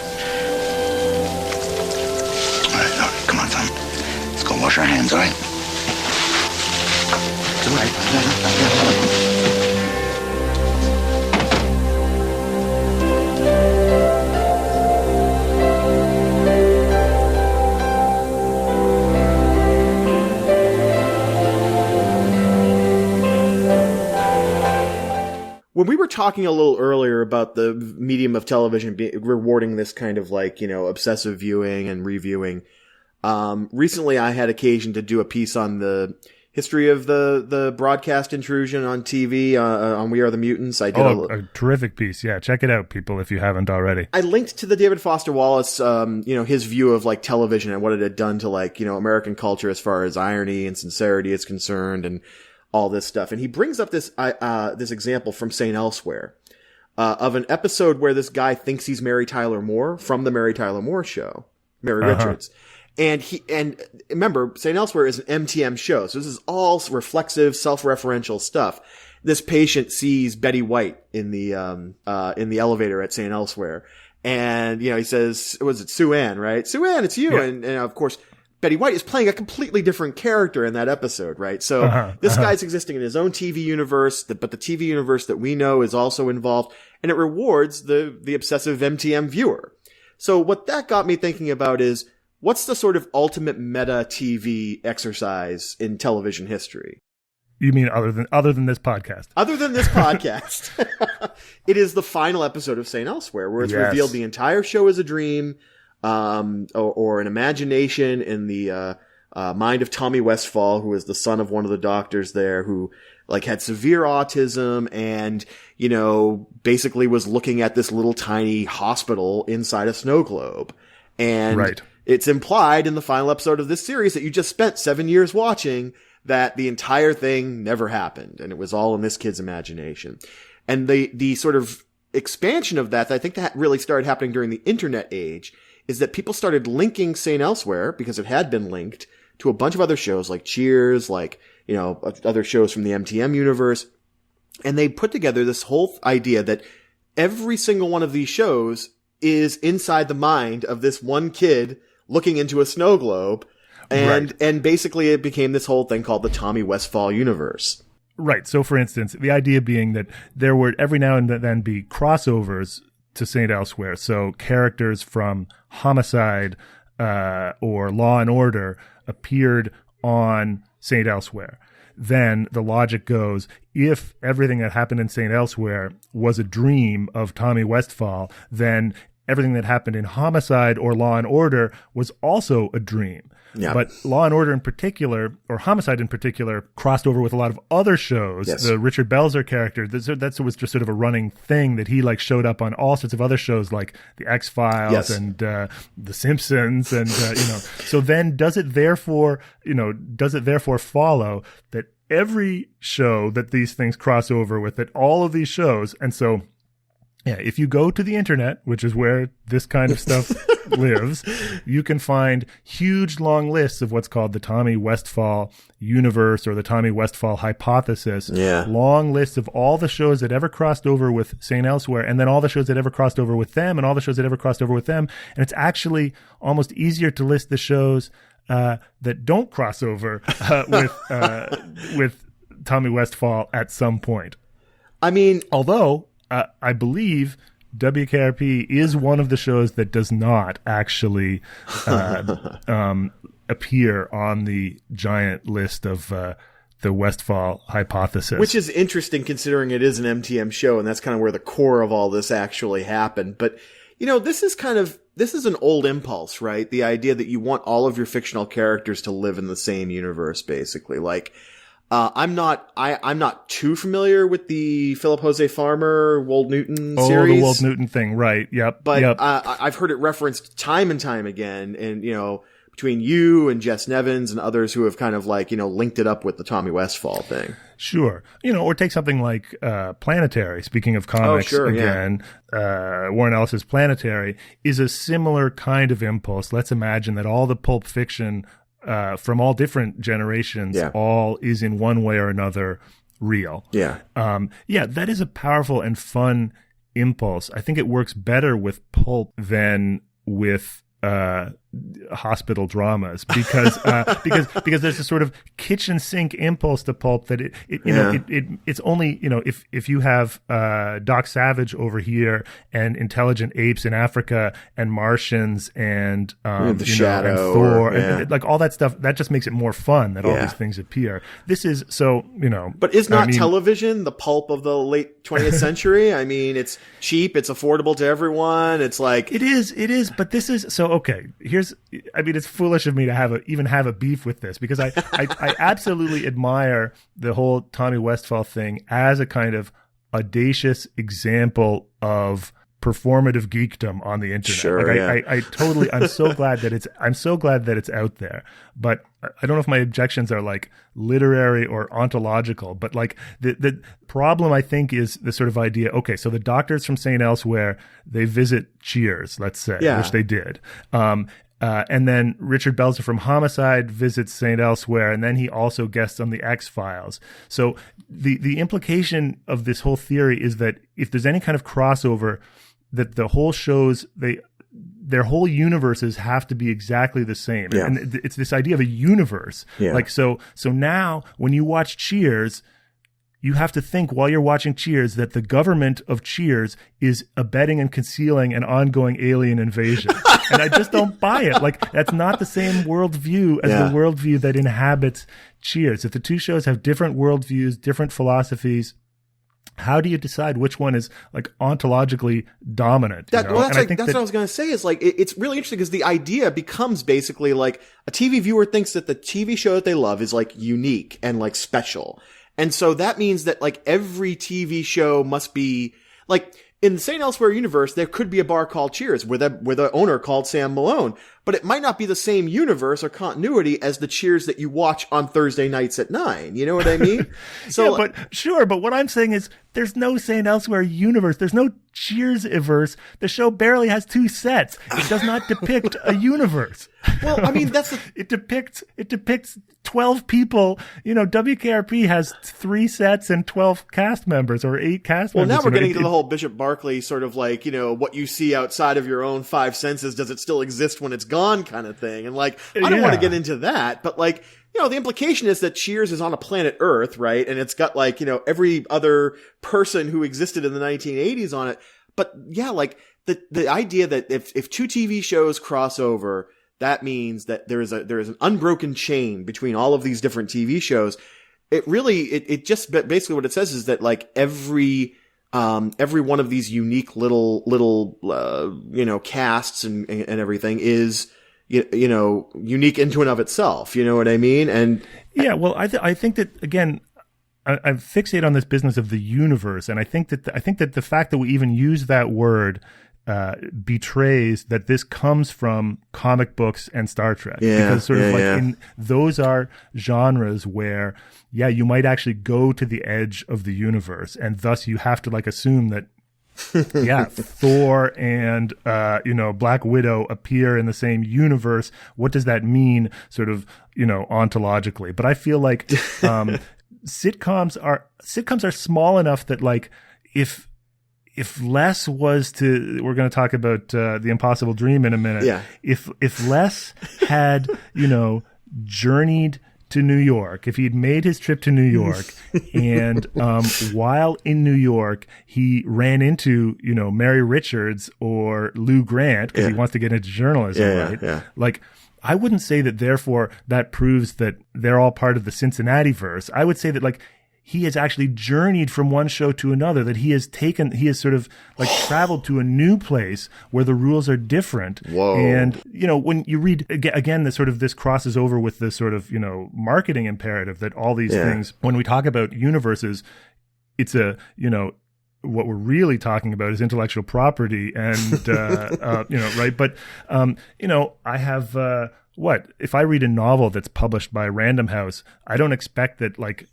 All right, come on, son. Let's go wash our hands, all right? It's all right. When we were talking a little earlier about the medium of television rewarding this kind of obsessive viewing and reviewing, recently I had occasion to do a piece on the history of the broadcast intrusion on TV on We Are the Mutants. I did a terrific piece. Yeah, check it out, people, if you haven't already. I linked to the David Foster Wallace, his view of television and what it had done to American culture as far as irony and sincerity is concerned, and all this stuff. And he brings up this example from St. Elsewhere, of an episode where this guy thinks he's Mary Tyler Moore from the Mary Tyler Moore show, Mary Richards. And remember, St. Elsewhere is an MTM show. So this is all reflexive, self-referential stuff. This patient sees Betty White in the elevator at St. Elsewhere. And, he says, was it Sue Ann, right? Sue Ann, it's you. Yeah. And of course, Betty White is playing a completely different character in that episode, right? So this guy's existing in his own TV universe, but the TV universe that we know is also involved, and it rewards the obsessive MTM viewer. So what that got me thinking about is, what's the sort of ultimate meta TV exercise in television history? You mean other than this podcast? Other than this podcast. It is the final episode of St. Elsewhere, where it's revealed the entire show is a dream, or an imagination in the mind of Tommy Westfall, who is the son of one of the doctors there, who had severe autism and basically was looking at this little tiny hospital inside a snow globe. And it's implied in the final episode of this series that you just spent 7 years watching that the entire thing never happened, and it was all in this kid's imagination. And the sort of expansion of that I think that really started happening during the internet age is that people started linking St. Elsewhere, because it had been linked to a bunch of other shows like Cheers, other shows from the MTM universe. And they put together this whole idea that every single one of these shows is inside the mind of this one kid looking into a snow globe. And basically it became this whole thing called the Tommy Westfall universe. Right. So for instance, the idea being that there would every now and then be crossovers to St. Elsewhere. So characters from Homicide or Law and Order appeared on St. Elsewhere. Then the logic goes, if everything that happened in St. Elsewhere was a dream of Tommy Westfall, then everything that happened in Homicide or Law and Order was also a dream. Yeah. But Law and Order in particular, or Homicide in particular, crossed over with a lot of other shows. Yes. The Richard Belzer character, that was just sort of a running thing that he showed up on all sorts of other shows like The X-Files and The Simpsons, and So then, does it therefore follow that every show that these things cross over with, that all of these shows, and so. Yeah, if you go to the internet, which is where this kind of stuff lives, you can find huge long lists of what's called the Tommy Westphall universe or the Tommy Westphall hypothesis. Yeah. Long lists of all the shows that ever crossed over with St. Elsewhere, and then all the shows that ever crossed over with them, and all the shows that ever crossed over with them. And it's actually almost easier to list the shows that don't cross over with Tommy Westphall at some point. I mean, although I believe WKRP is one of the shows that does not actually appear on the giant list of the Westphall hypothesis. Which is interesting considering it is an MTM show, and that's kind of where the core of all this actually happened. But, this is an old impulse, right? The idea that you want all of your fictional characters to live in the same universe, basically. Like, I'm not too familiar with the Philip Jose Farmer, Wold Newton series. Oh, the Wold Newton thing, right? Yep. But I've heard it referenced time and time again, and between you and Jess Nevins and others who have kind of linked it up with the Tommy Westphall thing. Sure. Or take something like Planetary. Speaking of comics, again, Warren Ellis's Planetary is a similar kind of impulse. Let's imagine that all the pulp fiction from all different generations, all is in one way or another real. Yeah. That is a powerful and fun impulse. I think it works better with pulp than with hospital dramas because there's a sort of kitchen sink impulse to pulp that it's only if you have Doc Savage over here and intelligent apes in Africa and Martians and the Shadow and Thor and like all that stuff, that just makes it more fun that all these things appear. This is but is not television the pulp of the late 20th century? I mean, it's cheap, it's affordable to everyone, it's like it is, but this is so okay. It's foolish of me to even have a beef with this because I absolutely admire the whole Tommy Westphall thing as a kind of audacious example of performative geekdom on the internet. Sure, I'm so glad that it's out there. But I don't know if my objections are like literary or ontological, but like the problem I think is the sort of idea, okay, so the doctors from St. Elsewhere, they visit Cheers, let's say, which they did. And then Richard Belzer from Homicide visits St. Elsewhere, and then he also guests on the X-Files. So the implication of this whole theory is that if there's any kind of crossover, that the whole shows, their whole universes have to be exactly the same. Yeah. And it's this idea of a universe. Yeah. Like, so now when you watch Cheers, you have to think while you're watching Cheers that the government of Cheers is abetting and concealing an ongoing alien invasion. And I just don't buy it. Like, that's not the same worldview as the worldview that inhabits Cheers. If the two shows have different worldviews, different philosophies, how do you decide which one is like ontologically dominant? That's what I was going to say is like, it's really interesting because the idea becomes basically like a TV viewer thinks that the TV show that they love is like unique and like special. And so that means that like every TV show must be like in the St. Elsewhere universe, there could be a bar called Cheers with a owner called Sam Malone, but it might not be the same universe or continuity as the Cheers that you watch on Thursday nights at 9. You know what I mean? So, but what I'm saying is there's no St. Elsewhere universe. There's no Cheers-iverse. The show barely has 2 sets. It does not depict a universe. Well, I mean, it depicts 12 people. WKRP has 3 sets and 12 cast members or 8 cast members. Well, now we're getting to the whole Bishop Barclay sort of like, what you see outside of your own 5 senses, does it still exist when it's gone kind of thing. And like, I don't want to get into that, but like, the implication is that Cheers is on a planet Earth, right? And it's got like, every other person who existed in the 1980s on it. But yeah, like the idea that if 2 TV shows cross over, that means that there is an unbroken chain between all of these different TV shows. It just basically what it says is that like every one of these unique little casts and everything is, unique into and of itself. You know what I mean? And yeah, well, I think that again, I fixate on this business of the universe, and I think that the fact that we even use that word betrays that this comes from comic books and Star Trek. Because sort of those are genres where, you might actually go to the edge of the universe, and thus you have to like assume that yeah, Thor and, Black Widow appear in the same universe. What does that mean sort of, ontologically? But I feel like, sitcoms are small enough that like, if Les was to, we're going to talk about, The Impossible Dream in a minute. Yeah. If Les had, journeyed to New York, if he'd made his trip to New York and while in New York, he ran into, Mary Richards or Lou Grant because he wants to get into journalism, right? Yeah. Like, I wouldn't say that therefore that proves that they're all part of the Cincinnati verse. I would say that like he has actually journeyed from one show to another, that he has sort of like traveled to a new place where the rules are different. Whoa. And, when you read again, this crosses over with the sort of, marketing imperative that all these things, when we talk about universes, it's what we're really talking about is intellectual property and, right. But, I have, if I read a novel that's published by Random House, I don't expect that like,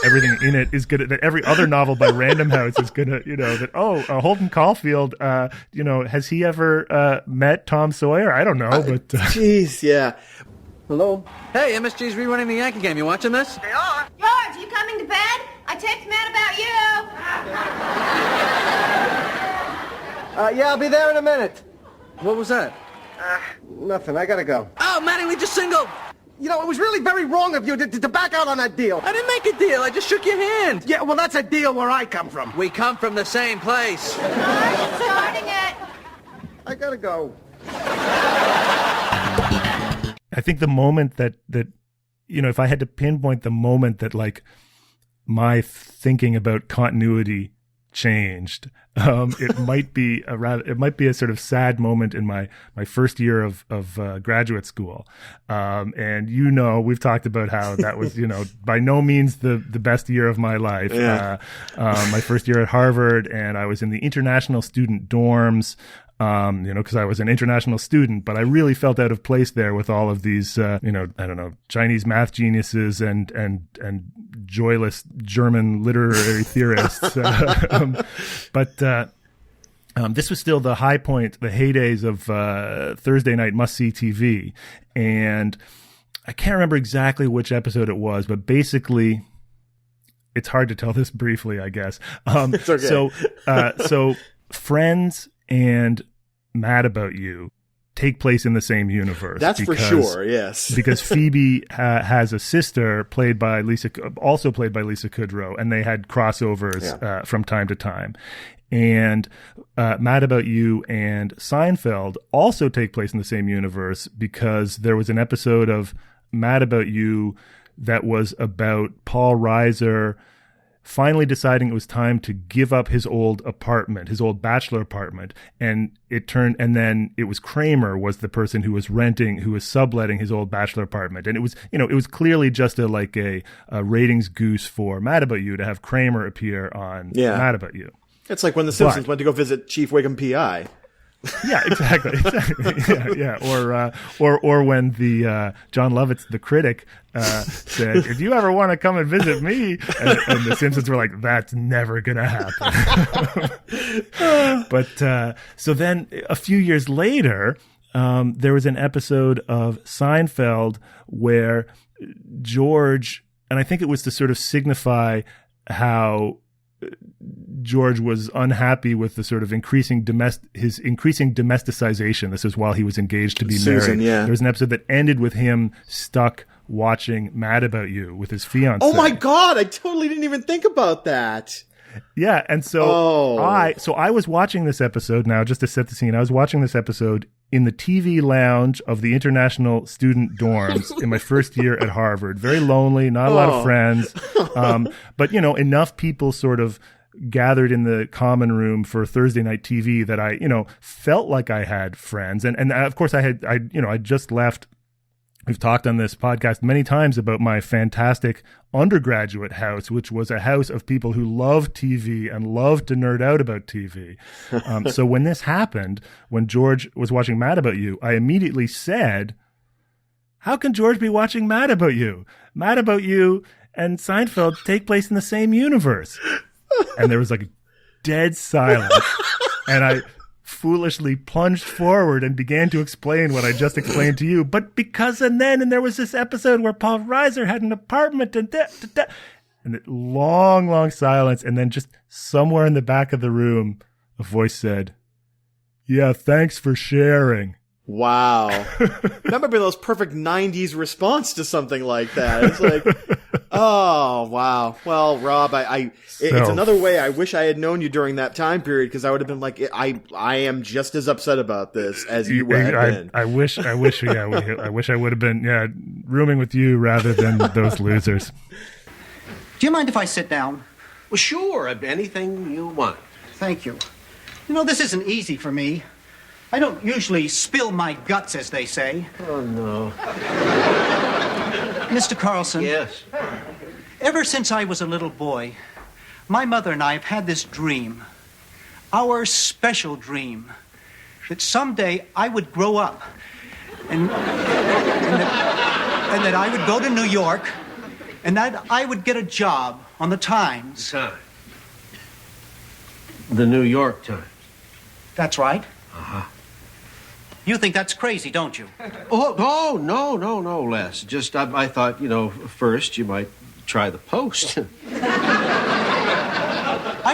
everything in it is good. That every other novel by Random House is gonna, Holden Caulfield, has he ever met Tom Sawyer? I don't know, but jeez, yeah. Hello. Hey, MSG's rerunning the Yankee game. You watching this? They are. George, you coming to bed? I text Matt about you. Yeah, I'll be there in a minute. What was that? Nothing. I gotta go. Oh, Mattingly just singled. It was really very wrong of you to back out on that deal. I didn't make a deal. I just shook your hand. Yeah, well, that's a deal where I come from. We come from the same place. Starting it. I gotta go. I think the moment that if I had to pinpoint the moment that like my thinking about continuity changed, it might be a sort of sad moment in my first year of graduate school. And we've talked about how that was, by no means the best year of my life. Yeah. My first year at Harvard, and I was in the international student dorms. Because I was an international student, but I really felt out of place there with all of these, Chinese math geniuses and joyless German literary theorists. But this was still the high point, the heydays of Thursday night must-see TV. And I can't remember exactly which episode it was, but basically it's hard to tell this briefly, I guess. It's okay. So Friends and Mad About You take place in the same universe. That's for sure, yes. Because Phoebe has a sister also played by Lisa Kudrow, and they had crossovers from time to time. And Mad About You and Seinfeld also take place in the same universe because there was an episode of Mad About You that was about Paul Reiser finally deciding it was time to give up his old apartment, his old bachelor apartment. And then it was Kramer was the person who was subletting his old bachelor apartment. And it was, it was clearly just a ratings goose for Mad About You to have Kramer appear on Mad About You. It's like when the Simpsons went to go visit Chief Wiggum PI. Yeah, exactly. Yeah. Or when the John Lovitz, the critic, said, "If you ever want to come and visit me," and the Simpsons were like, "That's never gonna happen." But so then a few years later, there was an episode of Seinfeld where George, and I think it was to sort of signify how George was unhappy with the sort of increasing domesticization. This is while he was engaged to be married. Yeah. There was an episode that ended with him stuck watching Mad About You with his fiancée. Oh my God, I totally didn't even think about that. Yeah, and so I was watching this episode now, just to set the scene. I was watching this episode in the TV lounge of the international student dorms in my first year at Harvard. Very lonely, not a lot of friends, but enough people sort of gathered in the common room for Thursday night TV that I felt like I had friends, and of course I just left. We've talked on this podcast many times about my fantastic undergraduate house, which was a house of people who loved TV and loved to nerd out about TV. So when this happened, when George was watching Mad About You, I immediately said, how can George be watching Mad About You? Mad About You and Seinfeld take place in the same universe. And there was like dead silence. And I foolishly plunged forward and began to explain what I just explained to you. But because and there was this episode where Paul Reiser had an apartment and and long silence. And then just somewhere in the back of the room, a voice said, "Yeah, thanks for sharing." Wow. That might be those perfect 90s response to something like that. It's like, oh, wow. Well, Rob, it's another way I wish I had known you during that time period, because I would have been like, I am just as upset about this as you had been. I wish I would have been, rooming with you rather than those losers. Do you mind if I sit down? Well, sure. Anything you want. Thank you. You know, this isn't easy for me. I don't usually spill my guts, as they say. Oh, no. Mr. Carlson. Yes? Ever since I was a little boy, my mother and I have had this dream, our special dream, that someday I would grow up and that I would go to New York and that I would get a job on the Times. The New York Times. That's right. Uh-huh. You think that's crazy, don't you? Oh, no, Les. Just, I thought, first you might try the Post. I'm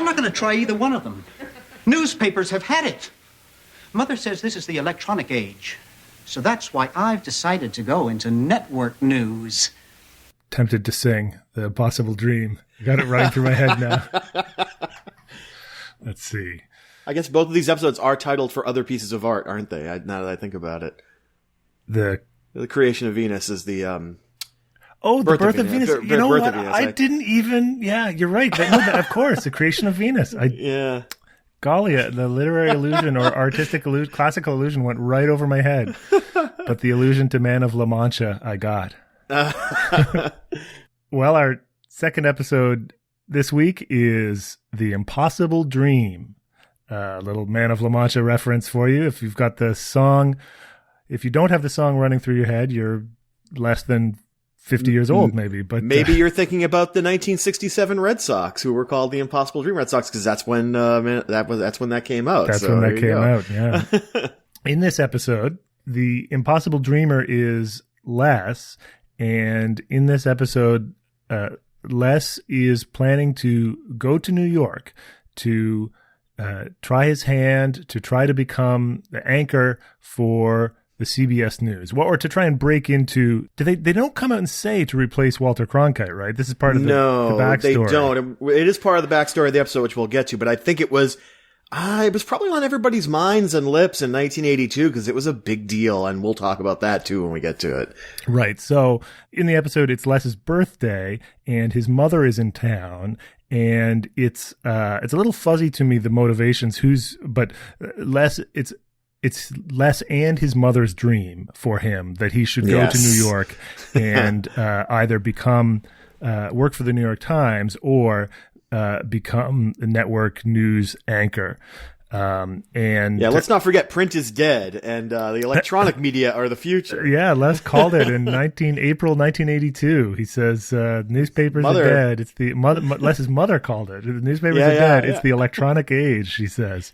not going to try either one of them. Newspapers have had it. Mother says this is the electronic age. So that's why I've decided to go into network news. Tempted to sing The Impossible Dream. Got it running through my head now. Let's see. I guess both of these episodes are titled for other pieces of art, aren't they? Now that I think about it. The Creation of Venus is the... the Birth of Venus. You know what? I didn't even... Yeah, you're right. Of course, The Creation of Venus. Yeah. Golly, the literary illusion or artistic illusion, classical illusion went right over my head. But the allusion to Man of La Mancha, I got. Well, our second episode this week is The Impossible Dream. A little Man of La Mancha reference for you. If you've got the song, if you don't have the song running through your head, you're less than 50 years old, maybe. But maybe you're thinking about the 1967 Red Sox, who were called the Impossible Dream Red Sox, because that's when that's when that came out. That's when that came out. Yeah. In this episode, the Impossible Dreamer is Les, and in this episode, Les is planning to go to New York to try his hand to try to become the anchor for the CBS News, or to try and break into. They don't come out and say to replace Walter Cronkite, right? This is part of the backstory. They don't. It is part of the backstory of the episode, which we'll get to. But I think it was probably on everybody's minds and lips in 1982 because it was a big deal, and we'll talk about that too when we get to it. Right. So in the episode, it's Les's birthday, and his mother is in town. And it's a little fuzzy to me, the motivations, but Les, it's Les and his mother's dream for him that he should go to New York and either become, work for the New York Times or become a network news anchor. Let's not forget print is dead and the electronic media are the future. Yeah, Les called it in April 1982. He says newspapers are dead. It's the Les's mother called it. The newspapers are dead. It's the electronic age, she says.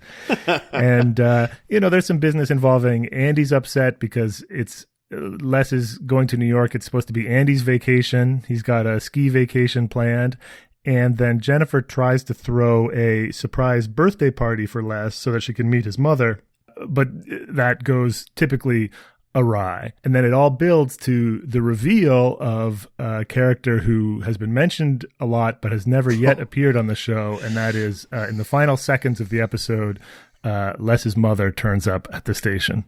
And there's some business involving Andy's upset because it's Les is going to New York. It's supposed to be Andy's vacation. He's got a ski vacation planned. And then Jennifer tries to throw a surprise birthday party for Les so that she can meet his mother. But that goes typically awry. And then it all builds to the reveal of a character who has been mentioned a lot but has never yet appeared on the show. And that is in the final seconds of the episode, Les's mother turns up at the station.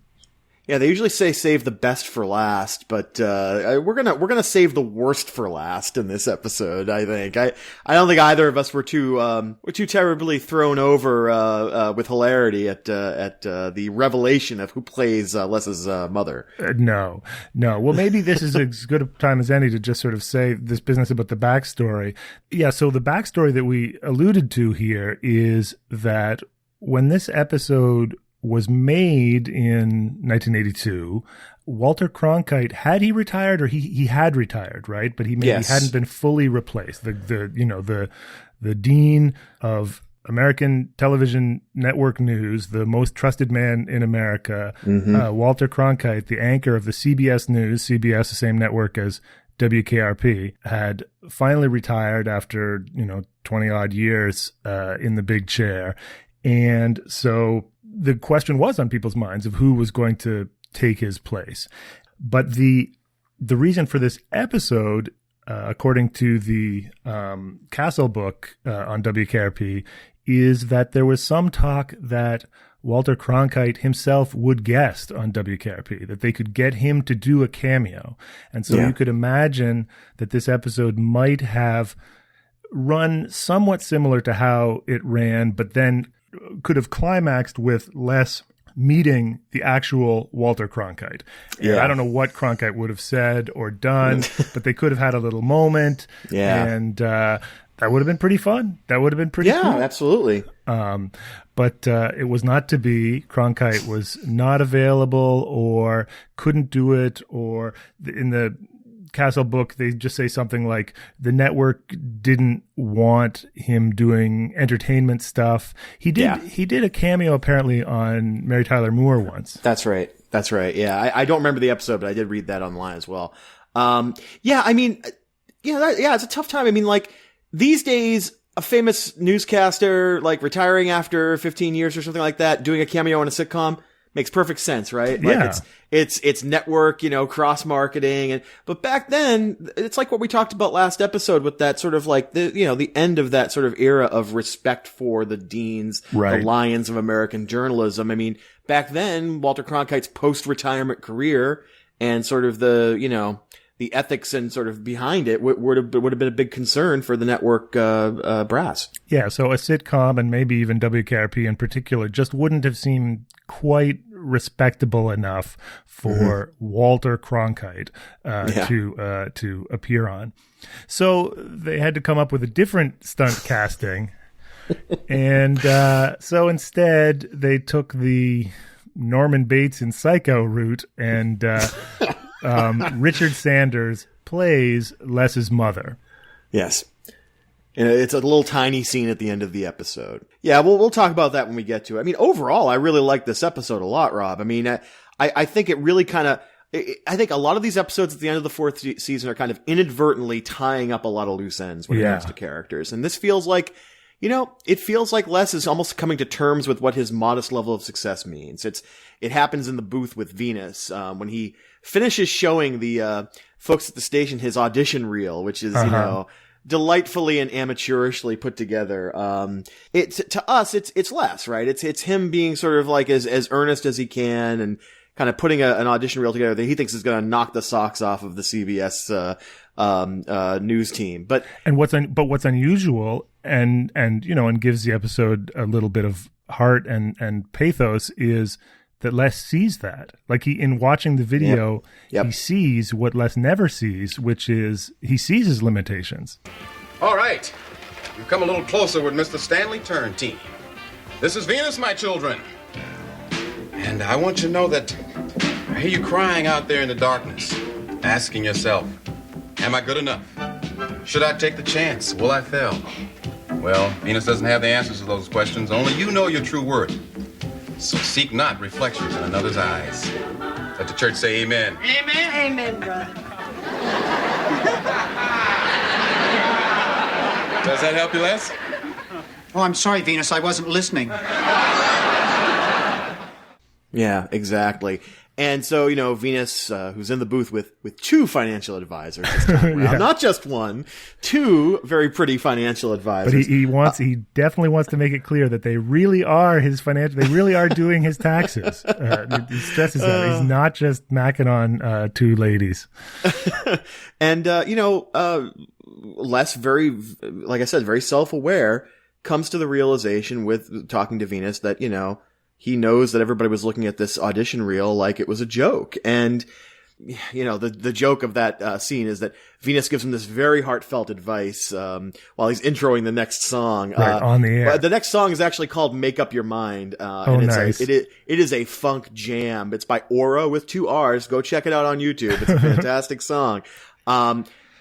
Yeah, they usually say save the best for last, but we're gonna save the worst for last in this episode. I think I don't think either of us were too terribly thrown over with hilarity at the revelation of who plays Les's mother. No. Well, maybe this is as good a time as any to just sort of say this business about the backstory. Yeah. So the backstory that we alluded to here is that when this episode was made in 1982. Walter Cronkite, had he retired, or he had retired, right? But he maybe hadn't been fully replaced. The dean of American television network news, the most trusted man in America, Walter Cronkite, the anchor of the CBS News, CBS, the same network as WKRP, had finally retired after, 20 odd years in the big chair. And so the question was on people's minds of who was going to take his place. But the reason for this episode, according to the Castle book on WKRP, is that there was some talk that Walter Cronkite himself would guest on WKRP, that they could get him to do a cameo. And so you could imagine that this episode might have run somewhat similar to how it ran, but then could have climaxed with Les meeting the actual Walter Cronkite. Yeah. I don't know what Cronkite would have said or done, but they could have had a little moment. Yeah. And that would have been pretty fun. That would have been pretty cool. Yeah, absolutely. But it was not to be. Cronkite was not available or couldn't do it, or in the Castle book, they just say something like the network didn't want him doing entertainment stuff. He did a cameo apparently on Mary Tyler Moore once. That's right. Yeah. I don't remember the episode, but I did read that online as well. It's a tough time. I mean, like these days, a famous newscaster, like retiring after 15 years or something like that, doing a cameo on a sitcom makes perfect sense, right? Like it's network, cross marketing, but back then it's like what we talked about last episode with that sort of like the end of that sort of era of respect for the deans, the lions of American journalism. I mean, back then Walter Cronkite's post-retirement career and sort of the ethics and sort of behind it would have been a big concern for the network brass. Yeah, so a sitcom and maybe even WKRP in particular just wouldn't have seemed quite respectable enough for Walter Cronkite to appear on. So they had to come up with a different stunt casting. And so instead they took the Norman Bates in Psycho route, and Richard Sanders plays Les's mother. Yes. It's a little tiny scene at the end of the episode. Yeah, we'll talk about that when we get to it. I mean, overall, I really like this episode a lot, Rob. I mean, I think it really I think a lot of these episodes at the end of the fourth season are kind of inadvertently tying up a lot of loose ends when it comes to characters. And this feels like, it feels like Les is almost coming to terms with what his modest level of success means. It happens in the booth with Venus, when he finishes showing the folks at the station his audition reel, which is, delightfully and amateurishly put together. To us, it's Les, right? It's him being sort of like as earnest as he can and kind of putting an audition reel together that he thinks is going to knock the socks off of the CBS news team. But what's unusual and gives the episode a little bit of heart and pathos is that Les sees that. Like in watching the video, he sees what Les never sees, which is he sees his limitations. All right. You've come a little closer with Mr. Stanley Turntine. This is Venus, my children. And I want you to know that I hear you crying out there in the darkness, asking yourself, am I good enough? Should I take the chance? Will I fail? Well, Venus doesn't have the answers to those questions. Only you know your true worth. So seek not reflections in another's eyes. Let the church say amen. Amen. Amen, brother. Does that help you, Les? Oh, I'm sorry, Venus. I wasn't listening. Yeah, exactly. And so, Venus, who's in the booth with two financial advisors this time around. Not just one, two very pretty financial advisors. But he definitely wants to make it clear that they really are they really are doing his taxes. He stresses that. He's not just macking on two ladies. And, Les, very, like I said, very self-aware, comes to the realization with talking to Venus that, he knows that everybody was looking at this audition reel like it was a joke. And, the joke of that scene is that Venus gives him this very heartfelt advice while he's introing the next song. On the air. The next song is actually called Make Up Your Mind. And it's it is a funk jam. It's by Aura with 2 R's. Go check it out on YouTube. It's a fantastic song.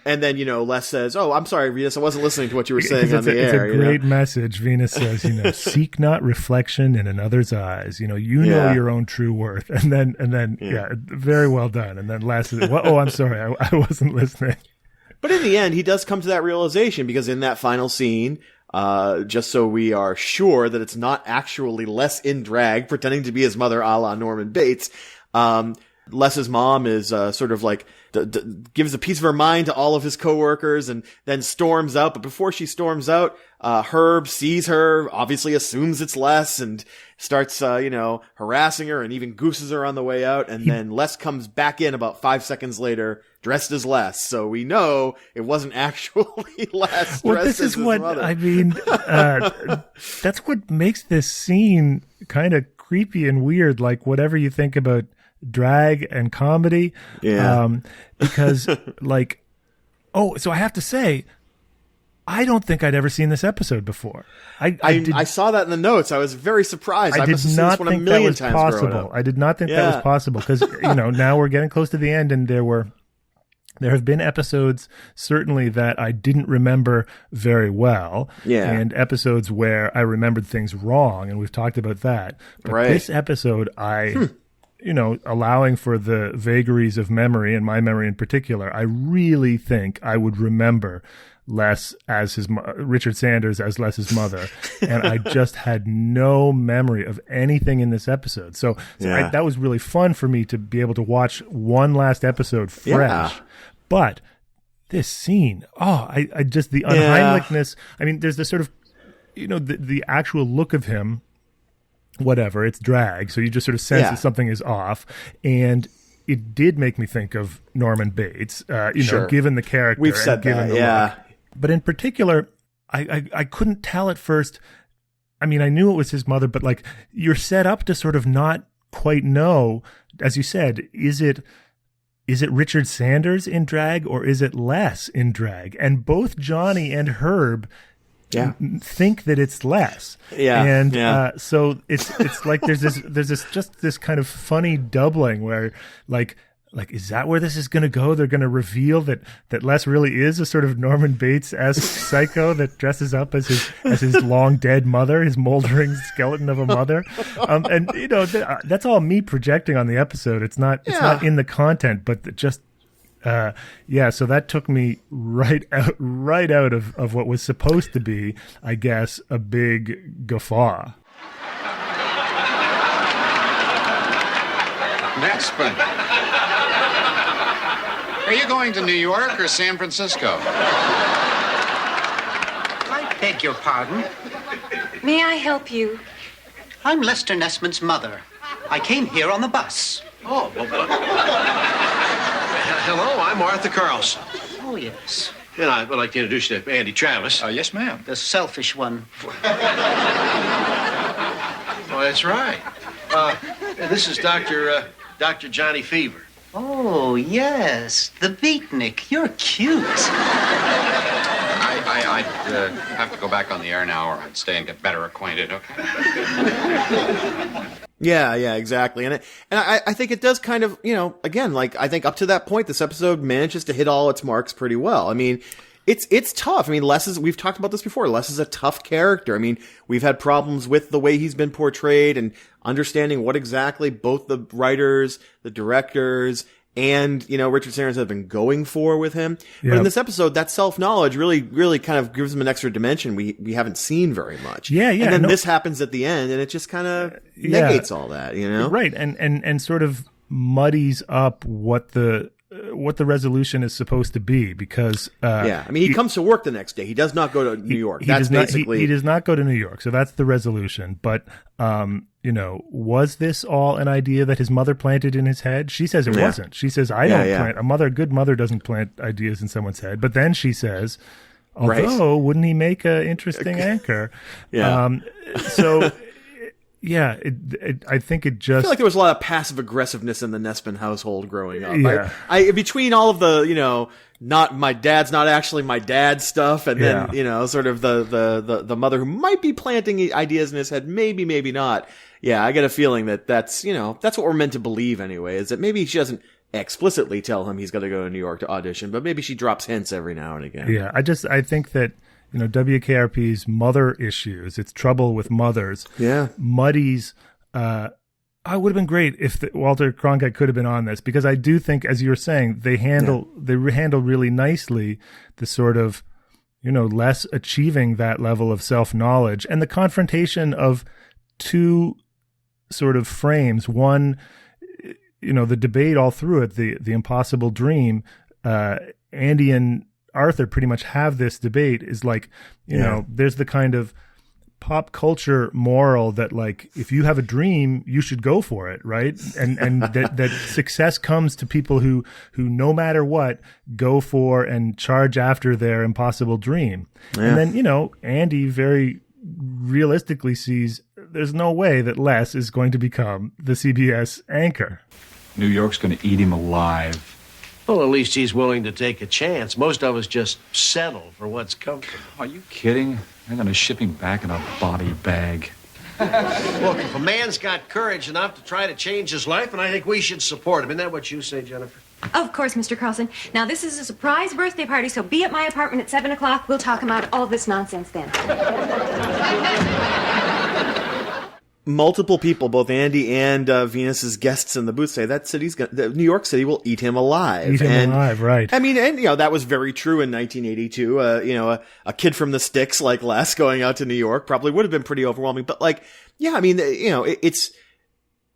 And then, Les says, "Oh, I'm sorry, Venus, I wasn't listening to what you were saying on the air." It's a great message. Venus says, seek not reflection in another's eyes. You know your own true worth. And then, very well done. And then Les says, "Oh, I'm sorry, I wasn't listening." But in the end, he does come to that realization, because in that final scene, just so we are sure that it's not actually Les in drag pretending to be his mother, a la Norman Bates, Les's mom is sort of like gives a piece of her mind to all of his coworkers and then storms out. But before she storms out, Herb sees her, obviously assumes it's Les, and starts harassing her and even gooses her on the way out. And then Les comes back in about 5 seconds later, dressed as Les. So we know it wasn't actually Les. Well, this is what mother. I mean. That's what makes this scene kind of creepy and weird. Like, whatever you think about drag and comedy, because so I have to say, I don't think I'd ever seen this episode before. I saw that in the notes. I was very surprised. I did not think that was possible. I did not think that was possible, because now we're getting close to the end, and there have been episodes certainly that I didn't remember very well, and episodes where I remembered things wrong, and we've talked about that. But this episode, allowing for the vagaries of memory, and my memory in particular, I really think I would remember Les as Richard Sanders as Les's mother, and I just had no memory of anything in this episode. So that was really fun for me to be able to watch one last episode fresh. Yeah. But this scene, I just, the unheimlichness. I mean, there's this sort of, the actual look of him. Whatever, it's drag, so you just sort of sense that something is off, and it did make me think of Norman Bates, given the character. We've said that, But in particular, I couldn't tell at first. I mean, I knew it was his mother, but like, you're set up to sort of not quite know, as you said, is it Richard Sanders in drag, or is it Les in drag? And both Johnny and Herb think that it's Les. So it's like there's this kind of funny doubling where like is that where this is going to go? They're going to reveal that Les really is a sort of Norman Bates-esque psycho that dresses up as his long dead mother, his moldering skeleton of a mother. And that's all me projecting on the episode. It's not in the content, but just so that took me right out of what was supposed to be, I guess, a big guffaw. Nespen, are you going to New York or San Francisco? I beg your pardon. May I help you? I'm Lester Nessman's mother. I came here on the bus. Oh, hello, I'm Arthur Carlson. Oh, yes. And I would like to introduce you to Andy Travis. Yes, ma'am. The selfish one. Oh, that's right. This is Dr. Johnny Fever. Oh, yes. The beatnik. You're cute. I'd have to go back on the air now, or I'd stay and get better acquainted, okay? Yeah, exactly. And I think it does kind of, again, like, I think up to that point, this episode manages to hit all its marks pretty well. I mean, it's tough. I mean, we've talked about this before. Les is a tough character. I mean, we've had problems with the way he's been portrayed and understanding what exactly both the writers, the directors, and, Richard Sanders have been going for with him. Yep. But in this episode, that self-knowledge really, really kind of gives him an extra dimension we haven't seen very much. Yeah. And then this happens at the end, and it just kind of negates all that, Right. And sort of muddies up what the resolution is supposed to be, because I mean, he comes to work the next day. He does not go to New York. That's basically he does not go to New York. So that's the resolution. But was this all an idea that his mother planted in his head? She says it wasn't. She says, I don't plant. A good mother doesn't plant ideas in someone's head. But then she says, although wouldn't he make an interesting anchor? So Yeah, I think it just... I feel like there was a lot of passive aggressiveness in the Nespin household growing up. Yeah. I between all of the, not my dad's not actually my dad stuff, and then, sort of the mother who might be planting ideas in his head, maybe not. Yeah, I get a feeling that's what we're meant to believe anyway, is that maybe she doesn't explicitly tell him he's got to go to New York to audition, but maybe she drops hints every now and again. Yeah, I think that, WKRP's mother issues, its trouble with mothers, muddies. I would have been great if Walter Cronkite could have been on this, because I do think, as you were saying, they handle really nicely the sort of, Les achieving that level of self-knowledge and the confrontation of two sort of frames. One, the debate all through it, the impossible dream. Andy and Arthur pretty much have this debate, is like, there's the kind of pop culture moral that, like, if you have a dream, you should go for it, right? And that success comes to people who no matter what go for and charge after their impossible dream. And then, Andy very realistically sees there's no way that Les is going to become the CBS anchor. New York's going to eat him alive. Well, at least he's willing to take a chance. Most of us just settle for what's comfortable. Are you kidding? They're going to ship him back in a body bag. Look, if a man's got courage enough to try to change his life, and I think we should support him. Isn't that what you say, Jennifer? Of course, Mr. Carlson. Now, this is a surprise birthday party, so be at my apartment at 7 o'clock. We'll talk about all this nonsense then. Multiple people, both Andy and Venus's guests in the booth, say that New York City will eat him alive. Eat him alive, right? I mean, that was very true in 1982. A kid from the sticks like Les going out to New York probably would have been pretty overwhelming. But it's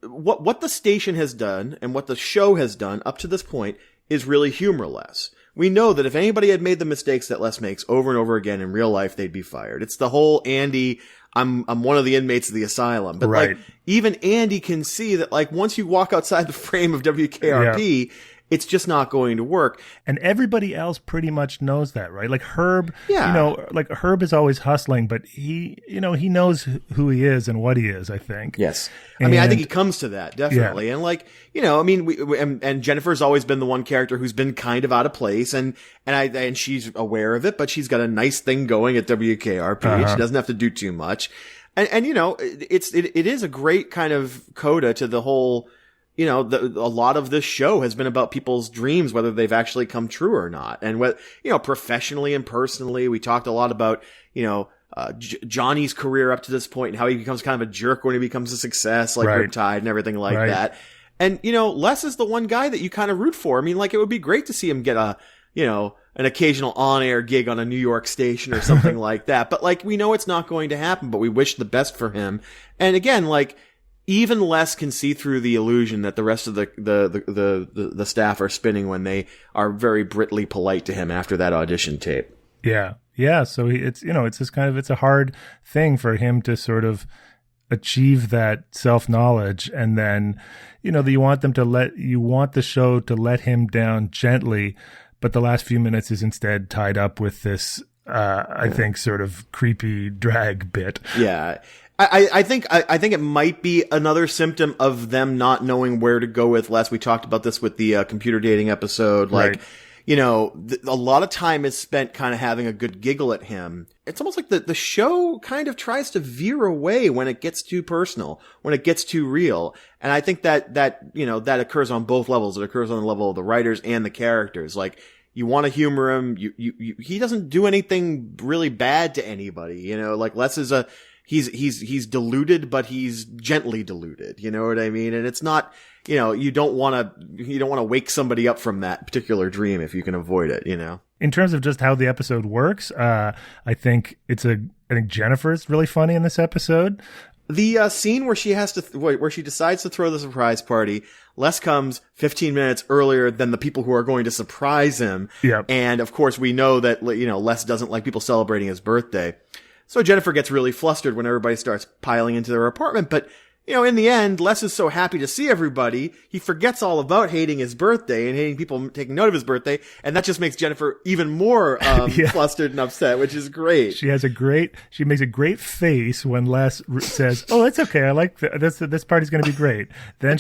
what the station has done and what the show has done up to this point is really humorless. We know that if anybody had made the mistakes that Les makes over and over again in real life, they'd be fired. It's the whole Andy, I'm one of the inmates of the asylum. But right. Even Andy can see that, once you walk outside the frame of WKRP, it's just not going to work. And everybody else pretty much knows that, right? Like Herb, Herb is always hustling, but he knows who he is and what he is, I think. Yes. I think he comes to that, definitely. Yeah. And and Jennifer's always been the one character who's been kind of out of place, and she's aware of it, but she's got a nice thing going at WKRP. She doesn't have to do too much. And it is a great kind of coda to the whole, a lot of this show has been about people's dreams, whether they've actually come true or not. And professionally and personally, we talked a lot about, Johnny's career up to this point and how he becomes kind of a jerk when he becomes a success, like Riptide and everything like that. And, Les is the one guy that you kind of root for. I mean, it would be great to see him get an occasional on-air gig on a New York station or something like that. But we know it's not going to happen, but we wish the best for him. And again, even Les can see through the illusion that the rest of the staff are spinning when they are very Britly polite to him after that audition tape. Yeah. Yeah. So it's it's a hard thing for him to sort of achieve that self-knowledge. And then, you want the show to let him down gently, but the last few minutes is instead tied up with this, I think, sort of creepy drag bit. Yeah. I think it might be another symptom of them not knowing where to go with Les. We talked about this with the computer dating episode. A lot of time is spent kind of having a good giggle at him. It's almost like the show kind of tries to veer away when it gets too personal, when it gets too real. And I think that occurs on both levels. It occurs on the level of the writers and the characters. You want to humor him. He doesn't do anything really bad to anybody. Les is he's deluded, but he's gently deluded. You know what I mean? And it's not, you don't want to wake somebody up from that particular dream if you can avoid it, In terms of just how the episode works, I think Jennifer's really funny in this episode. The scene where she decides to throw the surprise party, Les comes 15 minutes earlier than the people who are going to surprise him. Yep. And of course we know that, Les doesn't like people celebrating his birthday. So Jennifer gets really flustered when everybody starts piling into their apartment. But, in the end, Les is so happy to see everybody, he forgets all about hating his birthday and hating people taking note of his birthday. And that just makes Jennifer even more flustered and upset, which is great. She makes a great face when Les says, "Oh, it's okay. I like this party's going to be great." Then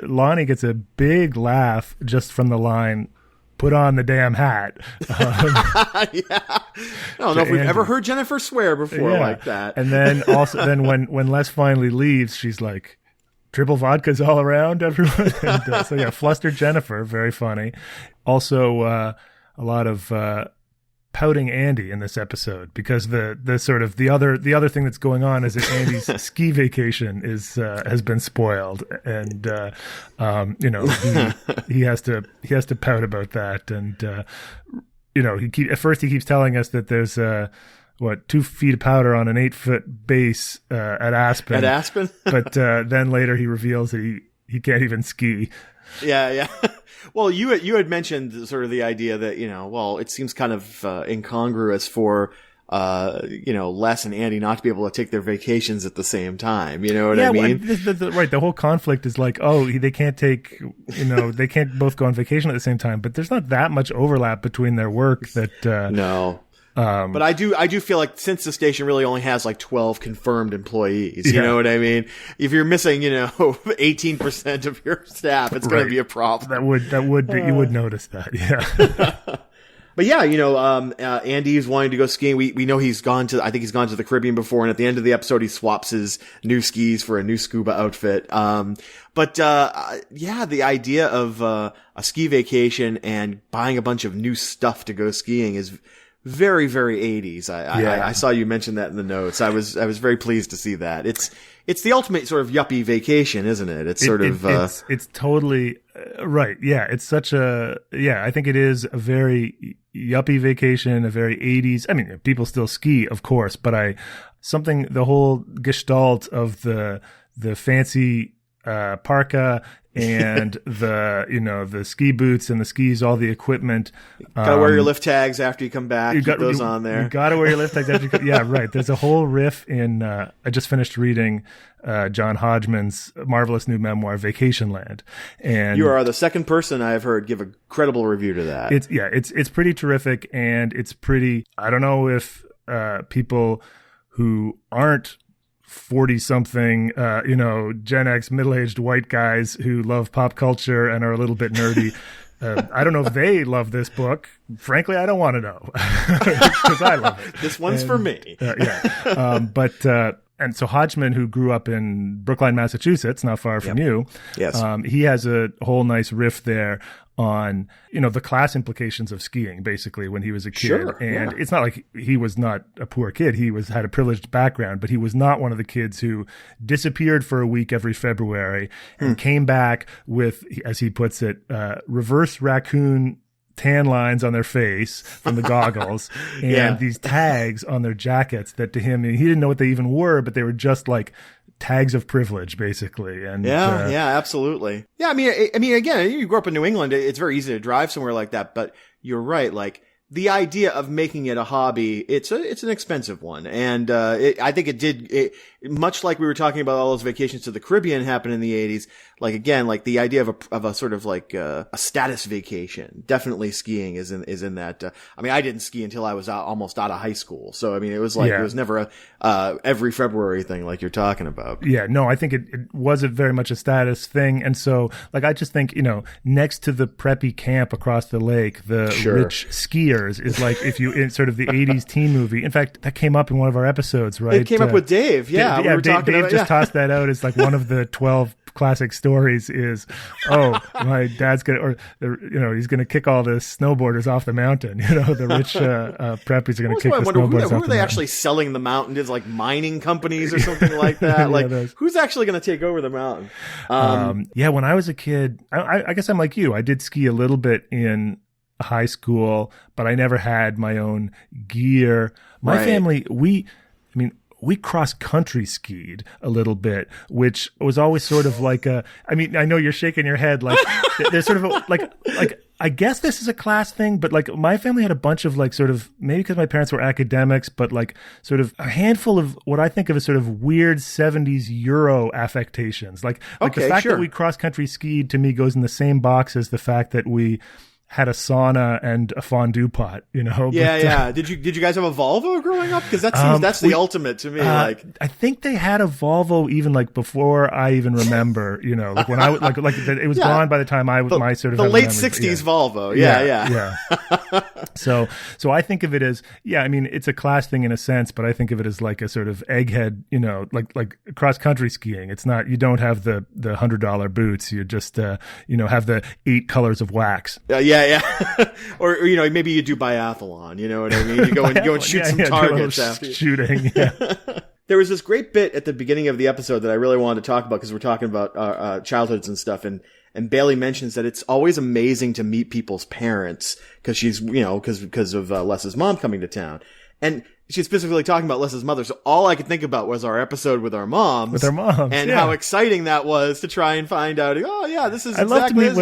Lonnie gets a big laugh just from the line, "Put on the damn hat." Yeah. I don't know if we've ever heard Jennifer swear before like that. And then when Les finally leaves, she's like, triple vodkas all around everyone. And, so yeah, flustered Jennifer, very funny. Also, a lot of pouting Andy in this episode, because the sort of the other thing that's going on is that Andy's ski vacation has been spoiled, and he has to pout about that, and at first he keeps telling us that there's 2 feet of powder on an 8-foot base at Aspen. At Aspen? But then later he reveals that he can't even ski. Yeah. Well, you had mentioned sort of the idea that, it seems kind of incongruous for Les and Andy not to be able to take their vacations at the same time. You know what I mean? Right. The whole conflict is like, they can't take, they can't both go on vacation at the same time, but there's not that much overlap between their work that, no. But I do feel like, since the station really only has like 12 confirmed employees, you know what I mean? If you're missing, 18% of your staff, it's going to be a problem. That would be, you would notice that. Yeah. But yeah, Andy's wanting to go skiing. We know he's gone to the Caribbean before, and at the end of the episode, he swaps his new skis for a new scuba outfit. But the idea of a ski vacation and buying a bunch of new stuff to go skiing is very, very 80s. I saw you mention that in the notes. I was very pleased to see that. It's the ultimate sort of yuppie vacation, isn't it? It's totally right. Yeah. It's I think it is a very yuppie vacation, a very 80s. I mean, people still ski, of course, but the whole gestalt of the fancy, parka and the ski boots and the skis, all the equipment. Gotta wear your lift tags after you come back. Keep those on there. You gotta wear your lift tags after you come. Yeah, right. There's a whole riff in, I just finished reading, John Hodgman's marvelous new memoir, Vacationland. And you are the second person I have heard give a credible review to that. It's pretty terrific, and it's pretty, I don't know if, people who aren't 40-something, Gen X middle-aged white guys who love pop culture and are a little bit nerdy. I don't know if they love this book. Frankly, I don't want to know, because I love it. This one's for me. And so Hodgman, who grew up in Brookline, Massachusetts, not far from you, yes, he has a whole nice riff there on, the class implications of skiing, basically, when he was a kid. Sure, and it's not like he was not a poor kid. He had a privileged background, but he was not one of the kids who disappeared for a week every February and came back with, as he puts it, reverse raccoon tan lines on their face from the goggles and these tags on their jackets that, to him, he didn't know what they even were, but they were just like tags of privilege, basically. And absolutely. Yeah, I mean, again, you grew up in New England. It's very easy to drive somewhere like that, but you're right. Like, the idea of making it a hobby, it's an expensive one. And, I think much like we were talking about all those vacations to the Caribbean happened in the 80s. Like, again, like the idea of a sort of like, a status vacation. Definitely skiing is in that. I didn't ski until I was almost out of high school. So, it was like, it was never every February thing like you're talking about. Yeah, no, I think it was very much a status thing. And so, like, I just think, next to the preppy camp across the lake, the rich skiers is like, if you, in sort of the 80s teen movie. In fact, that came up in one of our episodes, right? It came up with Dave. Yeah. Dave just tossed that out as like one of the 12 classic stories is, my dad's he's gonna kick all the snowboarders off the mountain. The rich preppies are gonna kick the snowboarders off. Who are they actually selling the mountain? Is like mining companies or something like that? Like, who's actually gonna take over the mountain? When I was a kid, I guess I'm like you. I did ski a little bit in high school, but I never had my own gear. My family, we cross-country skied a little bit, which was always sort of like I know you're shaking your head, like, there's sort of like, I guess this is a class thing, but like, my family had a bunch of like, sort of, maybe because my parents were academics, but like, sort of a handful of what I think of as sort of weird 70s Euro affectations. Like the fact that we cross-country skied, to me, goes in the same box as the fact that we had a sauna and a fondue pot, Yeah, But, yeah. Did you guys have a Volvo growing up? Because that's the ultimate to me. I think they had a Volvo even like before I even remember. Like when I was like it was gone by the time I was my sort of the late '60s Volvo. Yeah. So I think of it as I mean it's a class thing in a sense, but I think of it as like a sort of egghead. Like cross country skiing. It's not, you don't have the $100 boots. You just have the 8 colors of wax. Yeah. or maybe you do biathlon, you know what I mean? You go and shoot some targets after shooting. Yeah. There was this great bit at the beginning of the episode that I really wanted to talk about because we're talking about childhoods and stuff, and Bailey mentions that it's always amazing to meet people's parents because she's because of Les's mom coming to town, and she's specifically talking about Les's mother. So all I could think about was our episode with our moms. And how exciting that was to try and find out, this is I love to meet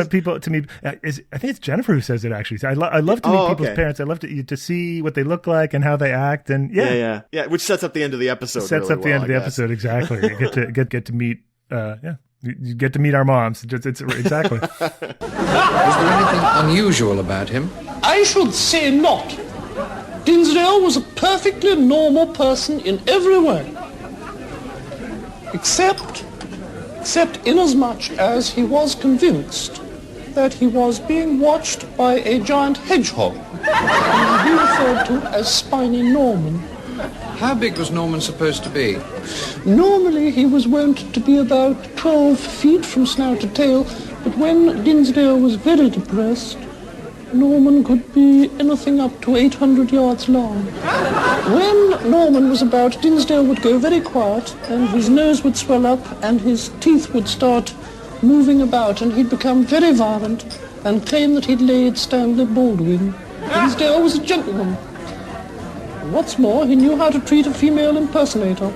I think it's Jennifer who says it actually. I love to meet people's parents. I love to see what they look like and how they act. And yeah. Which sets up the end of the episode. Sets up the end of the episode. Exactly. You get to meet, you get to meet our moms. It's exactly. Was there anything unusual about him? I should say not. Dinsdale was a perfectly normal person in every way. Except inasmuch as he was convinced that he was being watched by a giant hedgehog, whom he referred to as Spiny Norman. How big was Norman supposed to be? Normally he was wont to be about 12 feet from snout to tail, but when Dinsdale was very depressed, Norman could be anything up to 800 yards long. When Norman was about, Dinsdale would go very quiet, and his nose would swell up, and his teeth would start moving about, and he'd become very violent, and claim that he'd laid Stanley Baldwin. Dinsdale was a gentleman. What's more, he knew how to treat a female impersonator.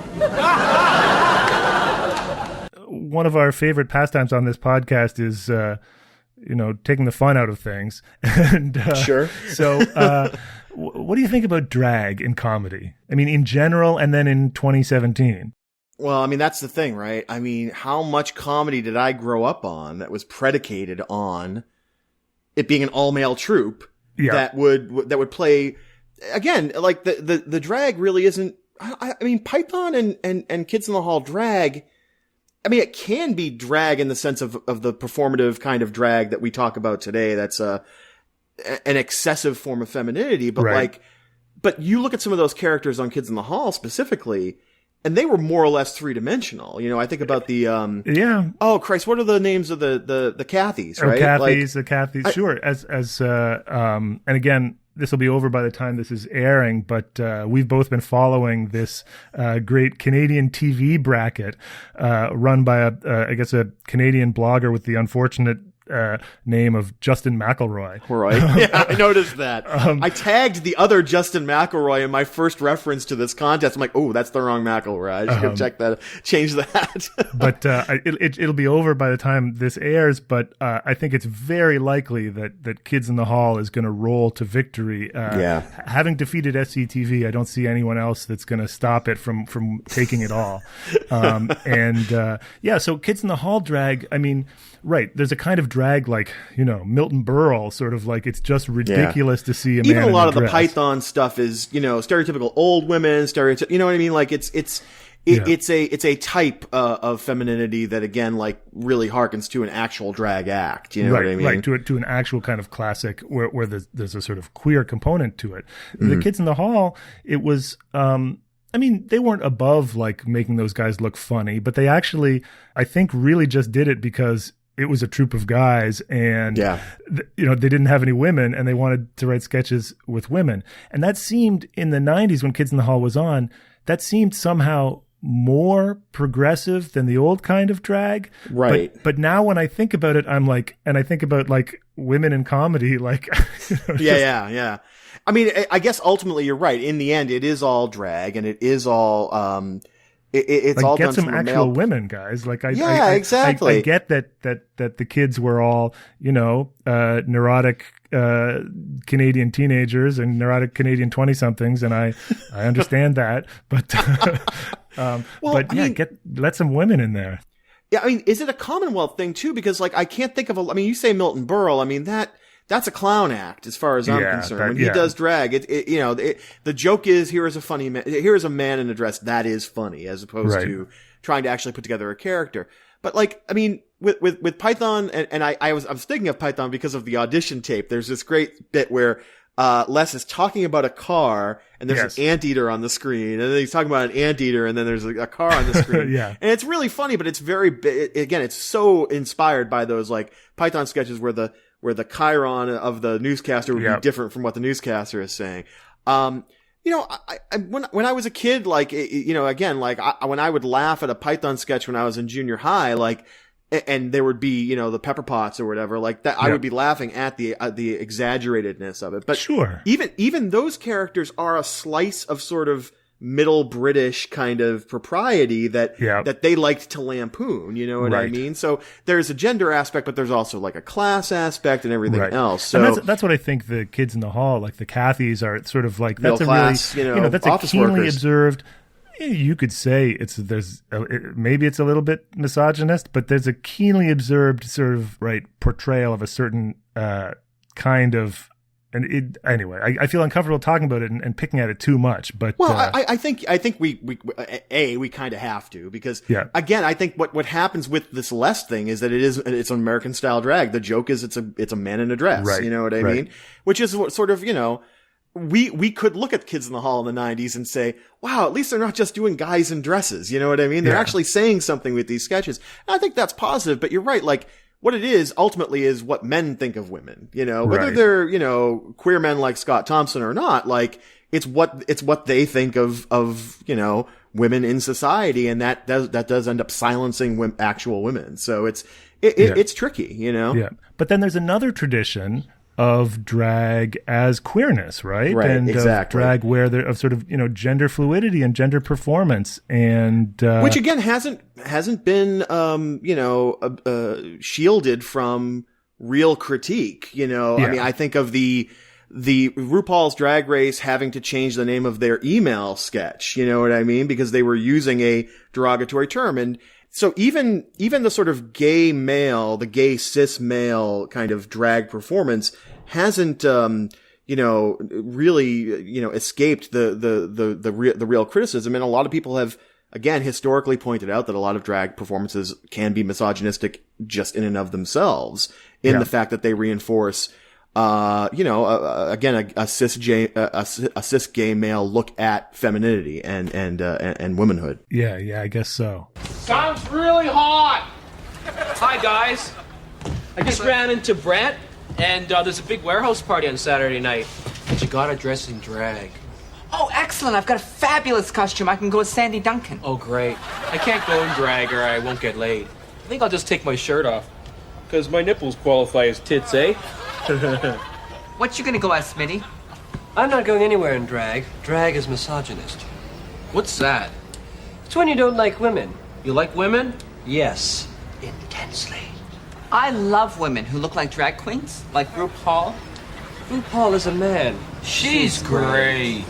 One of our favorite pastimes on this podcast is taking the fun out of things. And, sure. So, what do you think about drag in comedy? I mean, in general, and then in 2017. Well, I mean, that's the thing, right? I mean, how much comedy did I grow up on that was predicated on it being an all-male troupe that would play, again, like the drag really isn't, I mean, Python and Kids in the Hall drag, I mean, it can be drag in the sense of the performative kind of drag that we talk about today. That's an excessive form of femininity, but but you look at some of those characters on Kids in the Hall specifically, and they were more or less 3-dimensional. I think about the oh Christ, what are the names of the Cathys, right? The Cathys, sure. And again, this will be over by the time this is airing, but we've both been following this great Canadian TV bracket run by a Canadian blogger with the unfortunate name of Justin McElroy. Right. Yeah, I noticed that. I tagged the other Justin McElroy in my first reference to this contest. I'm like, oh, that's the wrong McElroy. I should go check that, change that. But it'll be over by the time this airs, but I think it's very likely that Kids in the Hall is going to roll to victory. Having defeated SCTV, I don't see anyone else that's going to stop it from taking it all. So Kids in the Hall drag, I mean, right, there's a kind of drag like, Milton Berle, sort of like it's just ridiculous to see a man even a lot in of dress. The Python stuff is, stereotypical old women, you know what I mean? Like it's a type of femininity that again, like really harkens to an actual drag act. You know what I mean? Right, to an actual kind of classic where there's a sort of queer component to it. Mm-hmm. The Kids in the Hall, it was, I mean, they weren't above like making those guys look funny, but they actually, I think, really just did it because it was a troupe of guys and, they didn't have any women and they wanted to write sketches with women. And that seemed in the 90s when Kids in the Hall was on, that seemed somehow more progressive than the old kind of drag. Right. But now when I think about it, I'm like, and I think about like women in comedy, like, yeah. I mean, I guess ultimately you're right. In the end, it is all drag and it is all, it's like, all get done some from a actual male. women, guys. Like, exactly. I get that the kids were all, neurotic Canadian teenagers and neurotic Canadian 20-somethings, and I understand that. But, let some women in there. Yeah, I mean, is it a Commonwealth thing too? Because like I can't think of you say Milton Berle. I mean that that's a clown act as far as I'm concerned. When he does drag, the joke is here is a man in a dress that is funny, as opposed to trying to actually put together a character. But like, I mean, with Python, and I was thinking of Python because of the audition tape. There's this great bit where Les is talking about a car, and there's an anteater on the screen, and then he's talking about an anteater, and then there's a car on the screen. And it's really funny, but it's again, it's so inspired by those like Python sketches where the chyron of the newscaster would be different from what the newscaster is saying. When I was a kid, like, when I would laugh at a Python sketch when I was in junior high, like, and there would be, the pepper pots or whatever, like that, I would be laughing at the exaggeratedness of it. But even those characters are a slice of sort of middle British kind of propriety that they liked to lampoon, you know what I mean? So there's a gender aspect, but there's also like a class aspect and everything else. So and that's what I think the kids in the hall, like the Cathys, are sort of like, that's middle class, that's a keenly observed. You could say maybe it's a little bit misogynist, but there's a keenly observed sort of portrayal of a certain kind of. And anyway, I feel uncomfortable talking about it and picking at it too much. But I think we kind of have to, because again, I think what happens with this Les thing is that it's an American style drag. The joke is it's a man in a dress. You know what I mean? Which is what sort of, we could look at Kids in the Hall in the 90s and say, wow, at least they're not just doing guys in dresses. You know what I mean? They're actually saying something with these sketches. And I think that's positive, but you're right. Like, what it is ultimately is what men think of women, whether they're, queer men like Scott Thompson or not, like it's what they think of, women in society. And that does end up silencing actual women. So it's tricky, Yeah. But then there's another tradition of drag as queerness, right? And exactly. Of drag where there of sort of, gender fluidity and gender performance, and which again hasn't been shielded from real critique. I mean, I think of the RuPaul's Drag Race having to change the name of their email sketch, you know what I mean? Because they were using a derogatory term. And so even the sort of gay male, the gay cis male kind of drag performance hasn't, really, escaped the real criticism. And a lot of people have, again, historically pointed out that a lot of drag performances can be misogynistic just in and of themselves, in the fact that they reinforce, again, a cis gay male look at femininity and womanhood. Yeah, I guess so. Sounds really hot. Hi guys, I just ran into Brett, and there's a big warehouse party on Saturday night, and you gotta dress in drag. Oh, excellent! I've got a fabulous costume. I can go as Sandy Duncan. Oh, great! I can't go in drag or I won't get laid. I think I'll just take my shirt off, because my nipples qualify as tits, eh? What you gonna go as, Smitty? I'm not going anywhere in drag. Drag is misogynist. What's that? It's when you don't like women. You like women? Yes. Intensely. I love women who look like drag queens, like RuPaul. RuPaul is a man. She's great.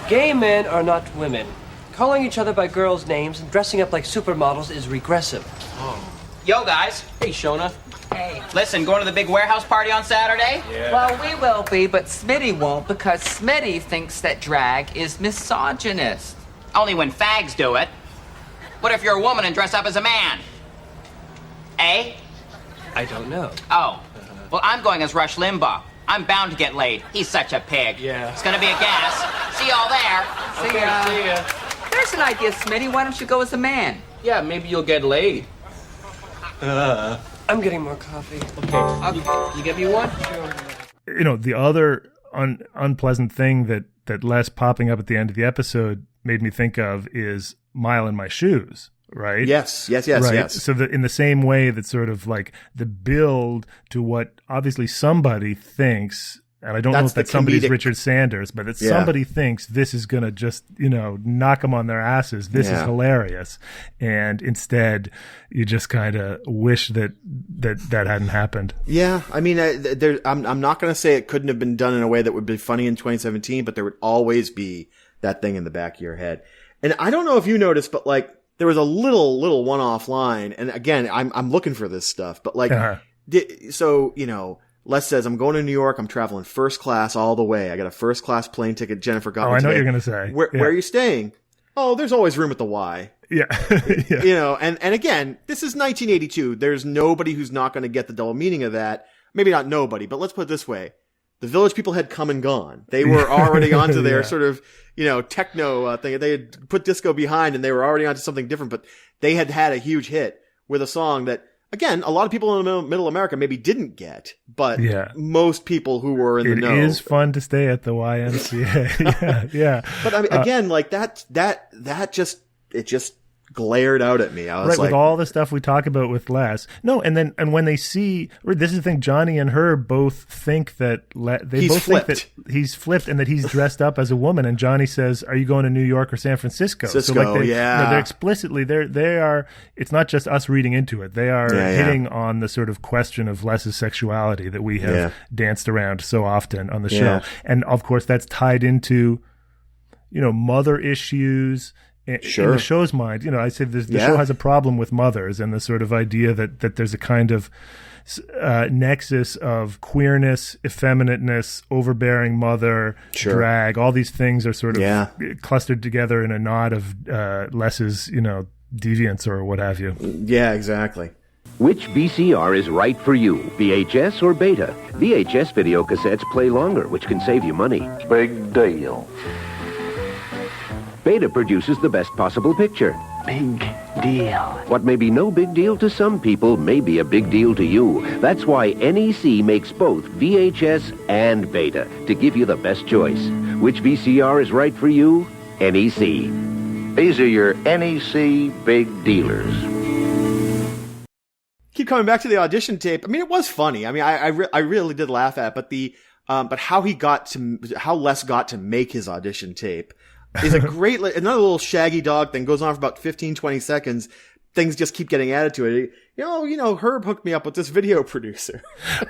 Gay men are not women. Calling each other by girls' names and dressing up like supermodels is regressive. Oh. Yo, guys. Hey, Shona. Hey. Listen, going to the big warehouse party on Saturday? Yeah. Well, we will be, but Smitty won't, because Smitty thinks that drag is misogynist. Only when fags do it. What if you're a woman and dress up as a man? Eh? I don't know. Oh. Well, I'm going as Rush Limbaugh. I'm bound to get laid. He's such a pig. Yeah. It's gonna be a gas. See y'all there. See ya. See ya. There's an idea, Smitty. Why don't you go as a man? Yeah, maybe you'll get laid. I'm getting more coffee. Okay. You get me one? The other unpleasant thing that Les popping up at the end of the episode made me think of is Mile in My Shoes, right? Yes. Right? Yes. So in the same way that sort of like the build to what obviously somebody thinks, and I don't know if that somebody's Richard Sanders, but that somebody thinks this is going to just, knock them on their asses. This is hilarious. And instead, you just kind of wish that hadn't happened. Yeah. I mean, I'm not going to say it couldn't have been done in a way that would be funny in 2017, but there would always be that thing in the back of your head. And I don't know if you noticed, but like there was a little one-off line. And again, I'm looking for this stuff, but like, Les says, I'm going to New York. I'm traveling first class all the way. I got a first class plane ticket. Jennifer got me I know today. what you're going to say. Where are you staying? Oh, there's always room at the Y. Yeah. Yeah. You know, and again, this is 1982. There's nobody who's not going to get the double meaning of that. Maybe not nobody, but let's put it this way. The Village People had come and gone. They were already onto their sort of, techno thing. They had put disco behind and they were already onto something different, but they had had a huge hit with a song that, again, a lot of people in middle America maybe didn't get, but most people who were in the know. It is fun to stay at the YMCA. yeah. But I mean, again, like that just glared out at me. I was with all the stuff we talk about with Les. No, and when they see, this is the thing, Johnny and her both think that think that he's flipped and that he's dressed up as a woman. And Johnny says, "Are you going to New York or San Francisco?" They're explicitly they are. It's not just us reading into it. They are hitting on the sort of question of Les's sexuality that we have danced around so often on the show, and of course that's tied into, mother issues. In the show's mind, I say the show has a problem with mothers and the sort of idea that there's a kind of nexus of queerness, effeminateness, overbearing mother, drag. All these things are sort of clustered together in a knot of Les's, deviance or what have you. Yeah, exactly. Which VCR is right for you, VHS or Beta? VHS video cassettes play longer, which can save you money. Big deal. Beta produces the best possible picture. Big deal. What may be no big deal to some people may be a big deal to you. That's why NEC makes both VHS and Beta to give you the best choice. Which VCR is right for you? NEC. These are your NEC big dealers. Keep coming back to the audition tape. I mean, it was funny. I mean, I really did laugh at it, but how Les got to make his audition tape is a great, another little shaggy dog thing goes on for about 15, 20 seconds. Things just keep getting added to it. Herb hooked me up with this video producer.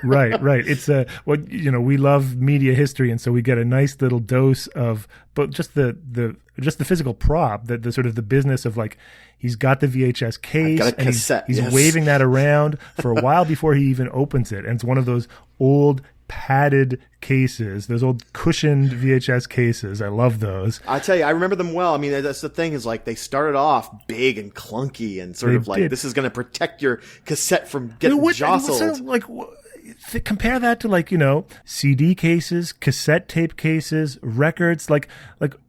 Right. It's we love media history. And so we get a nice little dose of, but just the physical prop, the sort of the business of like, he's got the VHS case got a cassette, and he's waving that around for a while before he even opens it. And it's one of those old padded cases, those old cushioned VHS cases. I love those. I tell you, I remember them well. I mean, that's the thing is like they started off big and clunky and sort of like this is going to protect your cassette from getting jostled. Compare that to CD cases, cassette tape cases, records. Like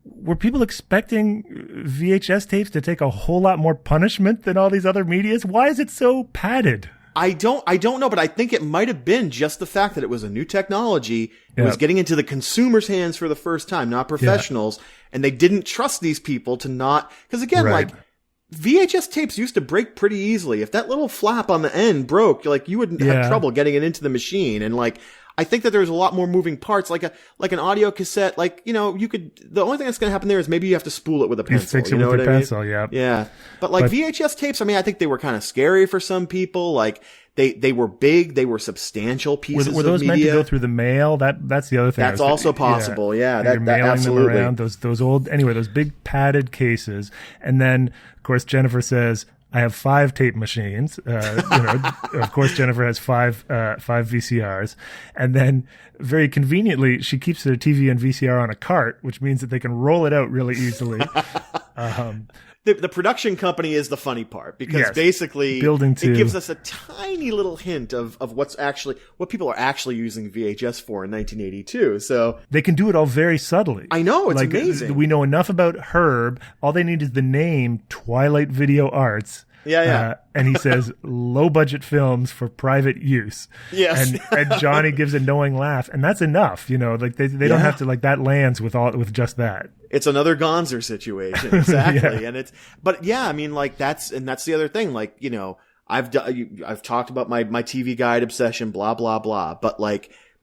were people expecting VHS tapes to take a whole lot more punishment than all these other medias? Why is it so padded? I don't know, but I think it might have been just the fact that it was a new technology. It was getting into the consumer's hands for the first time, not professionals. And they didn't trust these people to not, because again, VHS tapes used to break pretty easily. If that little flap on the end broke, you would have trouble getting it into the machine. And I think that there's a lot more moving parts, like an audio cassette. You could. The only thing that's going to happen there is maybe you have to spool it with a pencil. You fix it with a pencil, yeah. But VHS tapes, I mean, I think they were kind of scary for some people. They were big, they were substantial pieces of media. Were those meant to go through the mail? That's the other thing. That's also possible. Yeah, you're mailing absolutely. them around. Those old, those big padded cases, and then of course Jennifer says, I have 5 tape machines. Of course, Jennifer has five VCRs. And then very conveniently, she keeps her TV and VCR on a cart, which means that they can roll it out really easily. The production company is the funny part because basically it gives us a tiny little hint of what people are actually using VHS for in 1982. So they can do it all very subtly. I know, it's amazing. We know enough about Herb. All they need is the name Twilight Video Arts. Yeah. And he says low budget films for private use. Yes. And Johnny gives a knowing laugh, and that's enough. They don't have to that lands with just that. It's another Gonzer situation, exactly. And I mean, that's the other thing. I've talked about my TV guide obsession, blah blah blah. But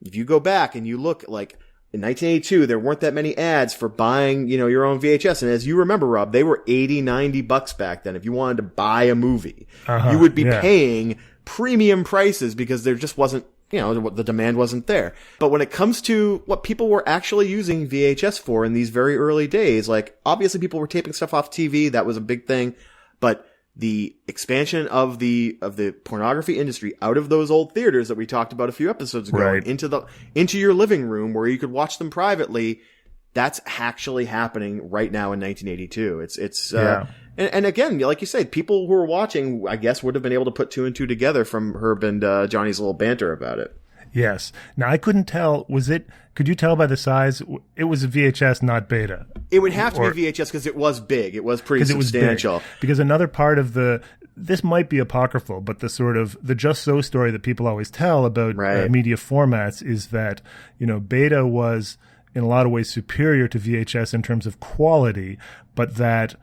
if you go back and you look in 1982, there weren't that many ads for buying, your own VHS. And as you remember, Rob, they were $80-$90 back then. If you wanted to buy a movie, you would be paying premium prices because there just wasn't, the demand wasn't there. But when it comes to what people were actually using VHS for in these very early days, obviously people were taping stuff off TV. That was a big thing. But the expansion of the pornography industry out of those old theaters that we talked about a few episodes ago Right. into your living room where you could watch them privately. That's actually happening right now in 1982. And again, like you said, people who were watching, I guess, would have been able to put two and two together from Herb and Johnny's little banter about it. Yes. Now, I couldn't tell. Could you tell by the size? It was a VHS, not beta. It would have to be VHS because it was big. It was pretty substantial. It was big. Because another part of this might be apocryphal, but the Just So story that people always tell about media formats is that, beta was in a lot of ways superior to VHS in terms of quality, but that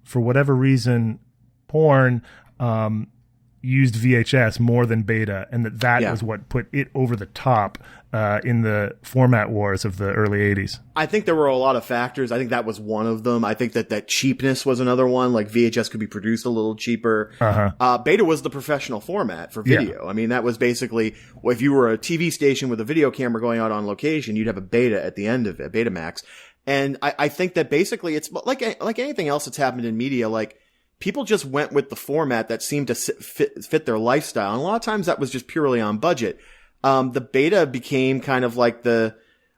for whatever reason, porn used VHS more than beta, and that was what put it over the top in the format wars of the early 80s. I think there were a lot of factors. I think that was one of them. I think that cheapness was another one. Like VHS could be produced a little cheaper. Beta was the professional format for video. I mean, that was basically, if you were a TV station with a video camera going out on location, you'd have a beta at the end of it, Betamax. And I think that basically it's like anything else that's happened in media, like people just went with the format that seemed to fit their lifestyle. And a lot of times that was just purely on budget. The beta became kind of like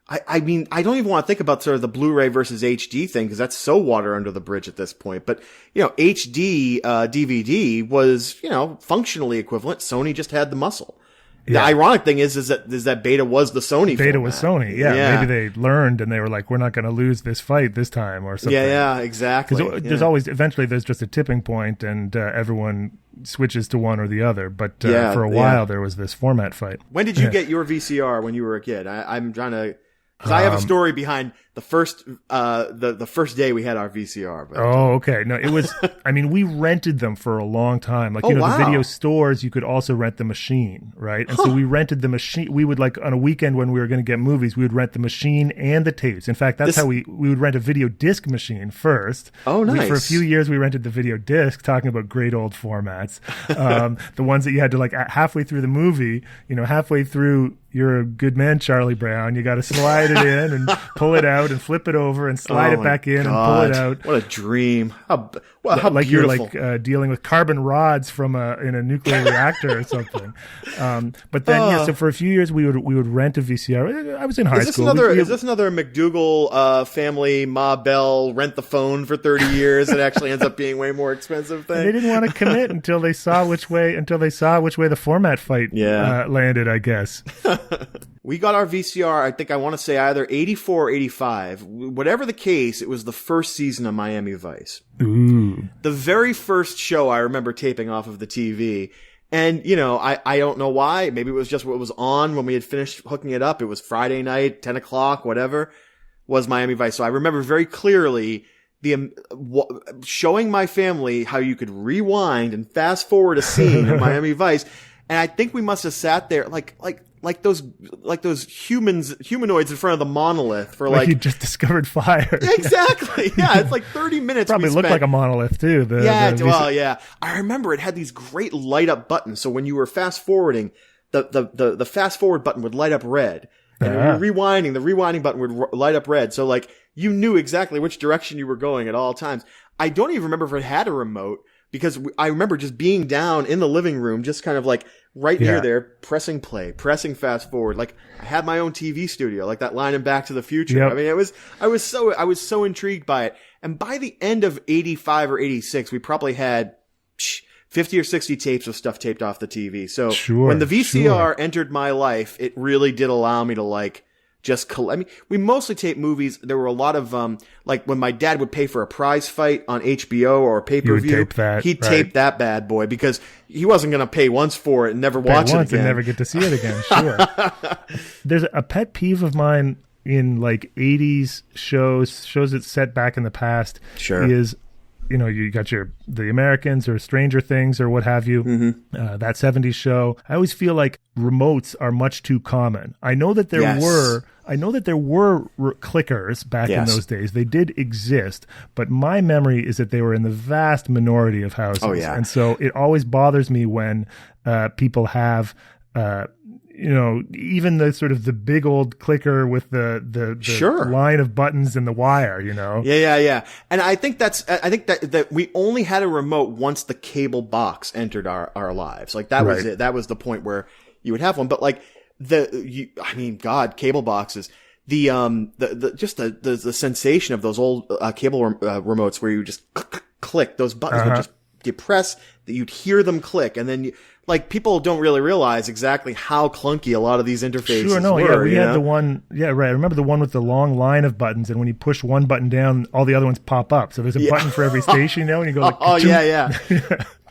I mean, I don't even want to think about sort of the Blu-ray versus HD thing because that's so water under the bridge at this point. But, HD DVD was, functionally equivalent. Sony just had the muscle. The ironic thing is that beta was the Sony Beta format. was Sony, yeah. Maybe they learned and they were like, we're not going to lose this fight this time or something. Yeah, exactly. Because there's always, eventually there's just a tipping point and everyone switches to one or the other. But for a while there was this format fight. When did you get your VCR when you were a kid? I'm trying to... Because I have a story behind the first day we had our VCR. But, okay. No, it was, I mean, we rented them for a long time. Like, the video stores, you could also rent the machine, right? And so we rented the machine. We would on a weekend when we were going to get movies, we would rent the machine and the tapes. In fact, that's how we would rent a video disc machine first. Oh, nice. For a few years, we rented the video disc, talking about great old formats. The ones that you had to halfway through the movie, halfway through, you're a good man, Charlie Brown. You got to slide it in and pull it out and flip it over and slide it back in and pull it out. What a dream! How like beautiful. You're dealing with carbon rods from in a nuclear reactor or something. But then, so for a few years we would rent a VCR. I was in high school. Is this another McDougal family Ma Bell rent the phone for 30 years? It actually ends up being way more expensive thing. And they didn't want to commit until they saw which way the format fight landed, I guess. We got our VCR, I want to say either 84 or 85. Whatever the case, it was the first season of Miami Vice. Ooh. The very first show I remember taping off of the TV. And, I don't know why. Maybe it was just what was on when we had finished hooking it up. It was Friday night, 10 o'clock, whatever, was Miami Vice. So I remember very clearly showing my family how you could rewind and fast forward a scene in Miami Vice. And I think we must have sat there like those humanoids in front of the monolith for like you just discovered fire. Exactly. Yeah, it's like 30 minutes. Probably looked like a monolith too. Yeah. I remember it had these great light up buttons. So when you were fast forwarding, the fast forward button would light up red, and when you were rewinding, the rewinding button would light up red. So you knew exactly which direction you were going at all times. I don't even remember if it had a remote. Because I remember just being down in the living room, just kind of right near there, pressing play, pressing fast forward. I had my own TV studio, like that line in Back to the Future. Yep. I mean, I was so intrigued by it. And by the end of 85 or 86, we probably had 50 or 60 tapes of stuff taped off the TV. So when the VCR entered my life, it really did allow me to we mostly taped movies. There were a lot of, when my dad would pay for a prize fight on HBO or a pay-per-view, he'd tape that bad boy because he wasn't going to pay once for it and never watch it again. And never get to see it again. Sure. There's a pet peeve of mine in 80s shows that's set back in the past. Sure. Is, you got the Americans or Stranger Things or what have you, that 70s show. I always feel like remotes are much too common. I know that there were clickers back in those days. They did exist, but my memory is that they were in the vast minority of houses. Oh, yeah. And so it always bothers me when people have even the sort of the big old clicker with the sure. line of buttons and the wire, Yeah. And I think that we only had a remote once the cable box entered our lives. Like that was it. That was the point where you would have one. But like cable boxes, the sensation of those old cable remotes where you just click those buttons would just you press that you'd hear them click, and then people don't really realize exactly how clunky a lot of these interfaces were. Yeah, we had the one. Yeah, right. I remember the one with the long line of buttons, and when you push one button down, all the other ones pop up. So there's a button for every station, and you go like, oh yeah.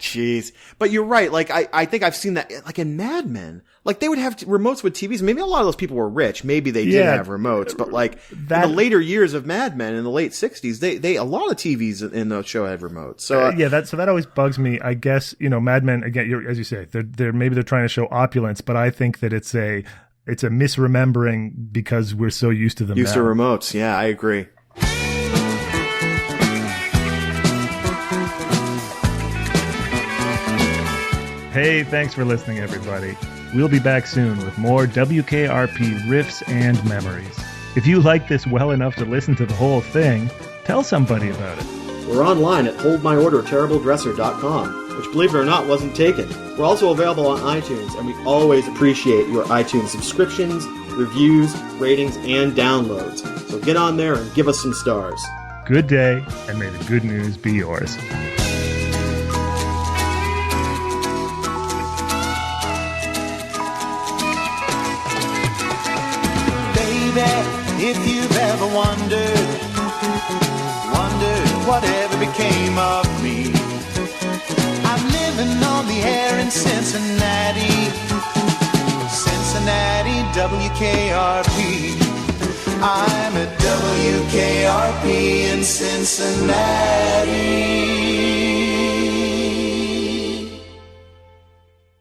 Jeez. But you're right. Like, I think I've seen that, like in Mad Men, like they would have remotes with TVs. Maybe a lot of those people were rich. Maybe they did have remotes, but like in the later years of Mad Men in the late 60s, they a lot of TVs in the show had remotes. So that always bugs me. I guess, Mad Men, again, as you say, they're trying to show opulence, but I think that it's a misremembering because we're so used to them Used to remotes. Yeah, I agree. Hey, thanks for listening, everybody. We'll be back soon with more WKRP riffs and memories. If you like this well enough to listen to the whole thing, tell somebody about it. We're online at holdmyorderterribledresser.com, which, believe it or not, wasn't taken. We're also available on iTunes, and we always appreciate your iTunes subscriptions, reviews, ratings, and downloads. So get on there and give us some stars. Good day, and may the good news be yours. If you've ever wondered whatever became of me, I'm living on the air in Cincinnati, WKRP. I'm at WKRP in Cincinnati.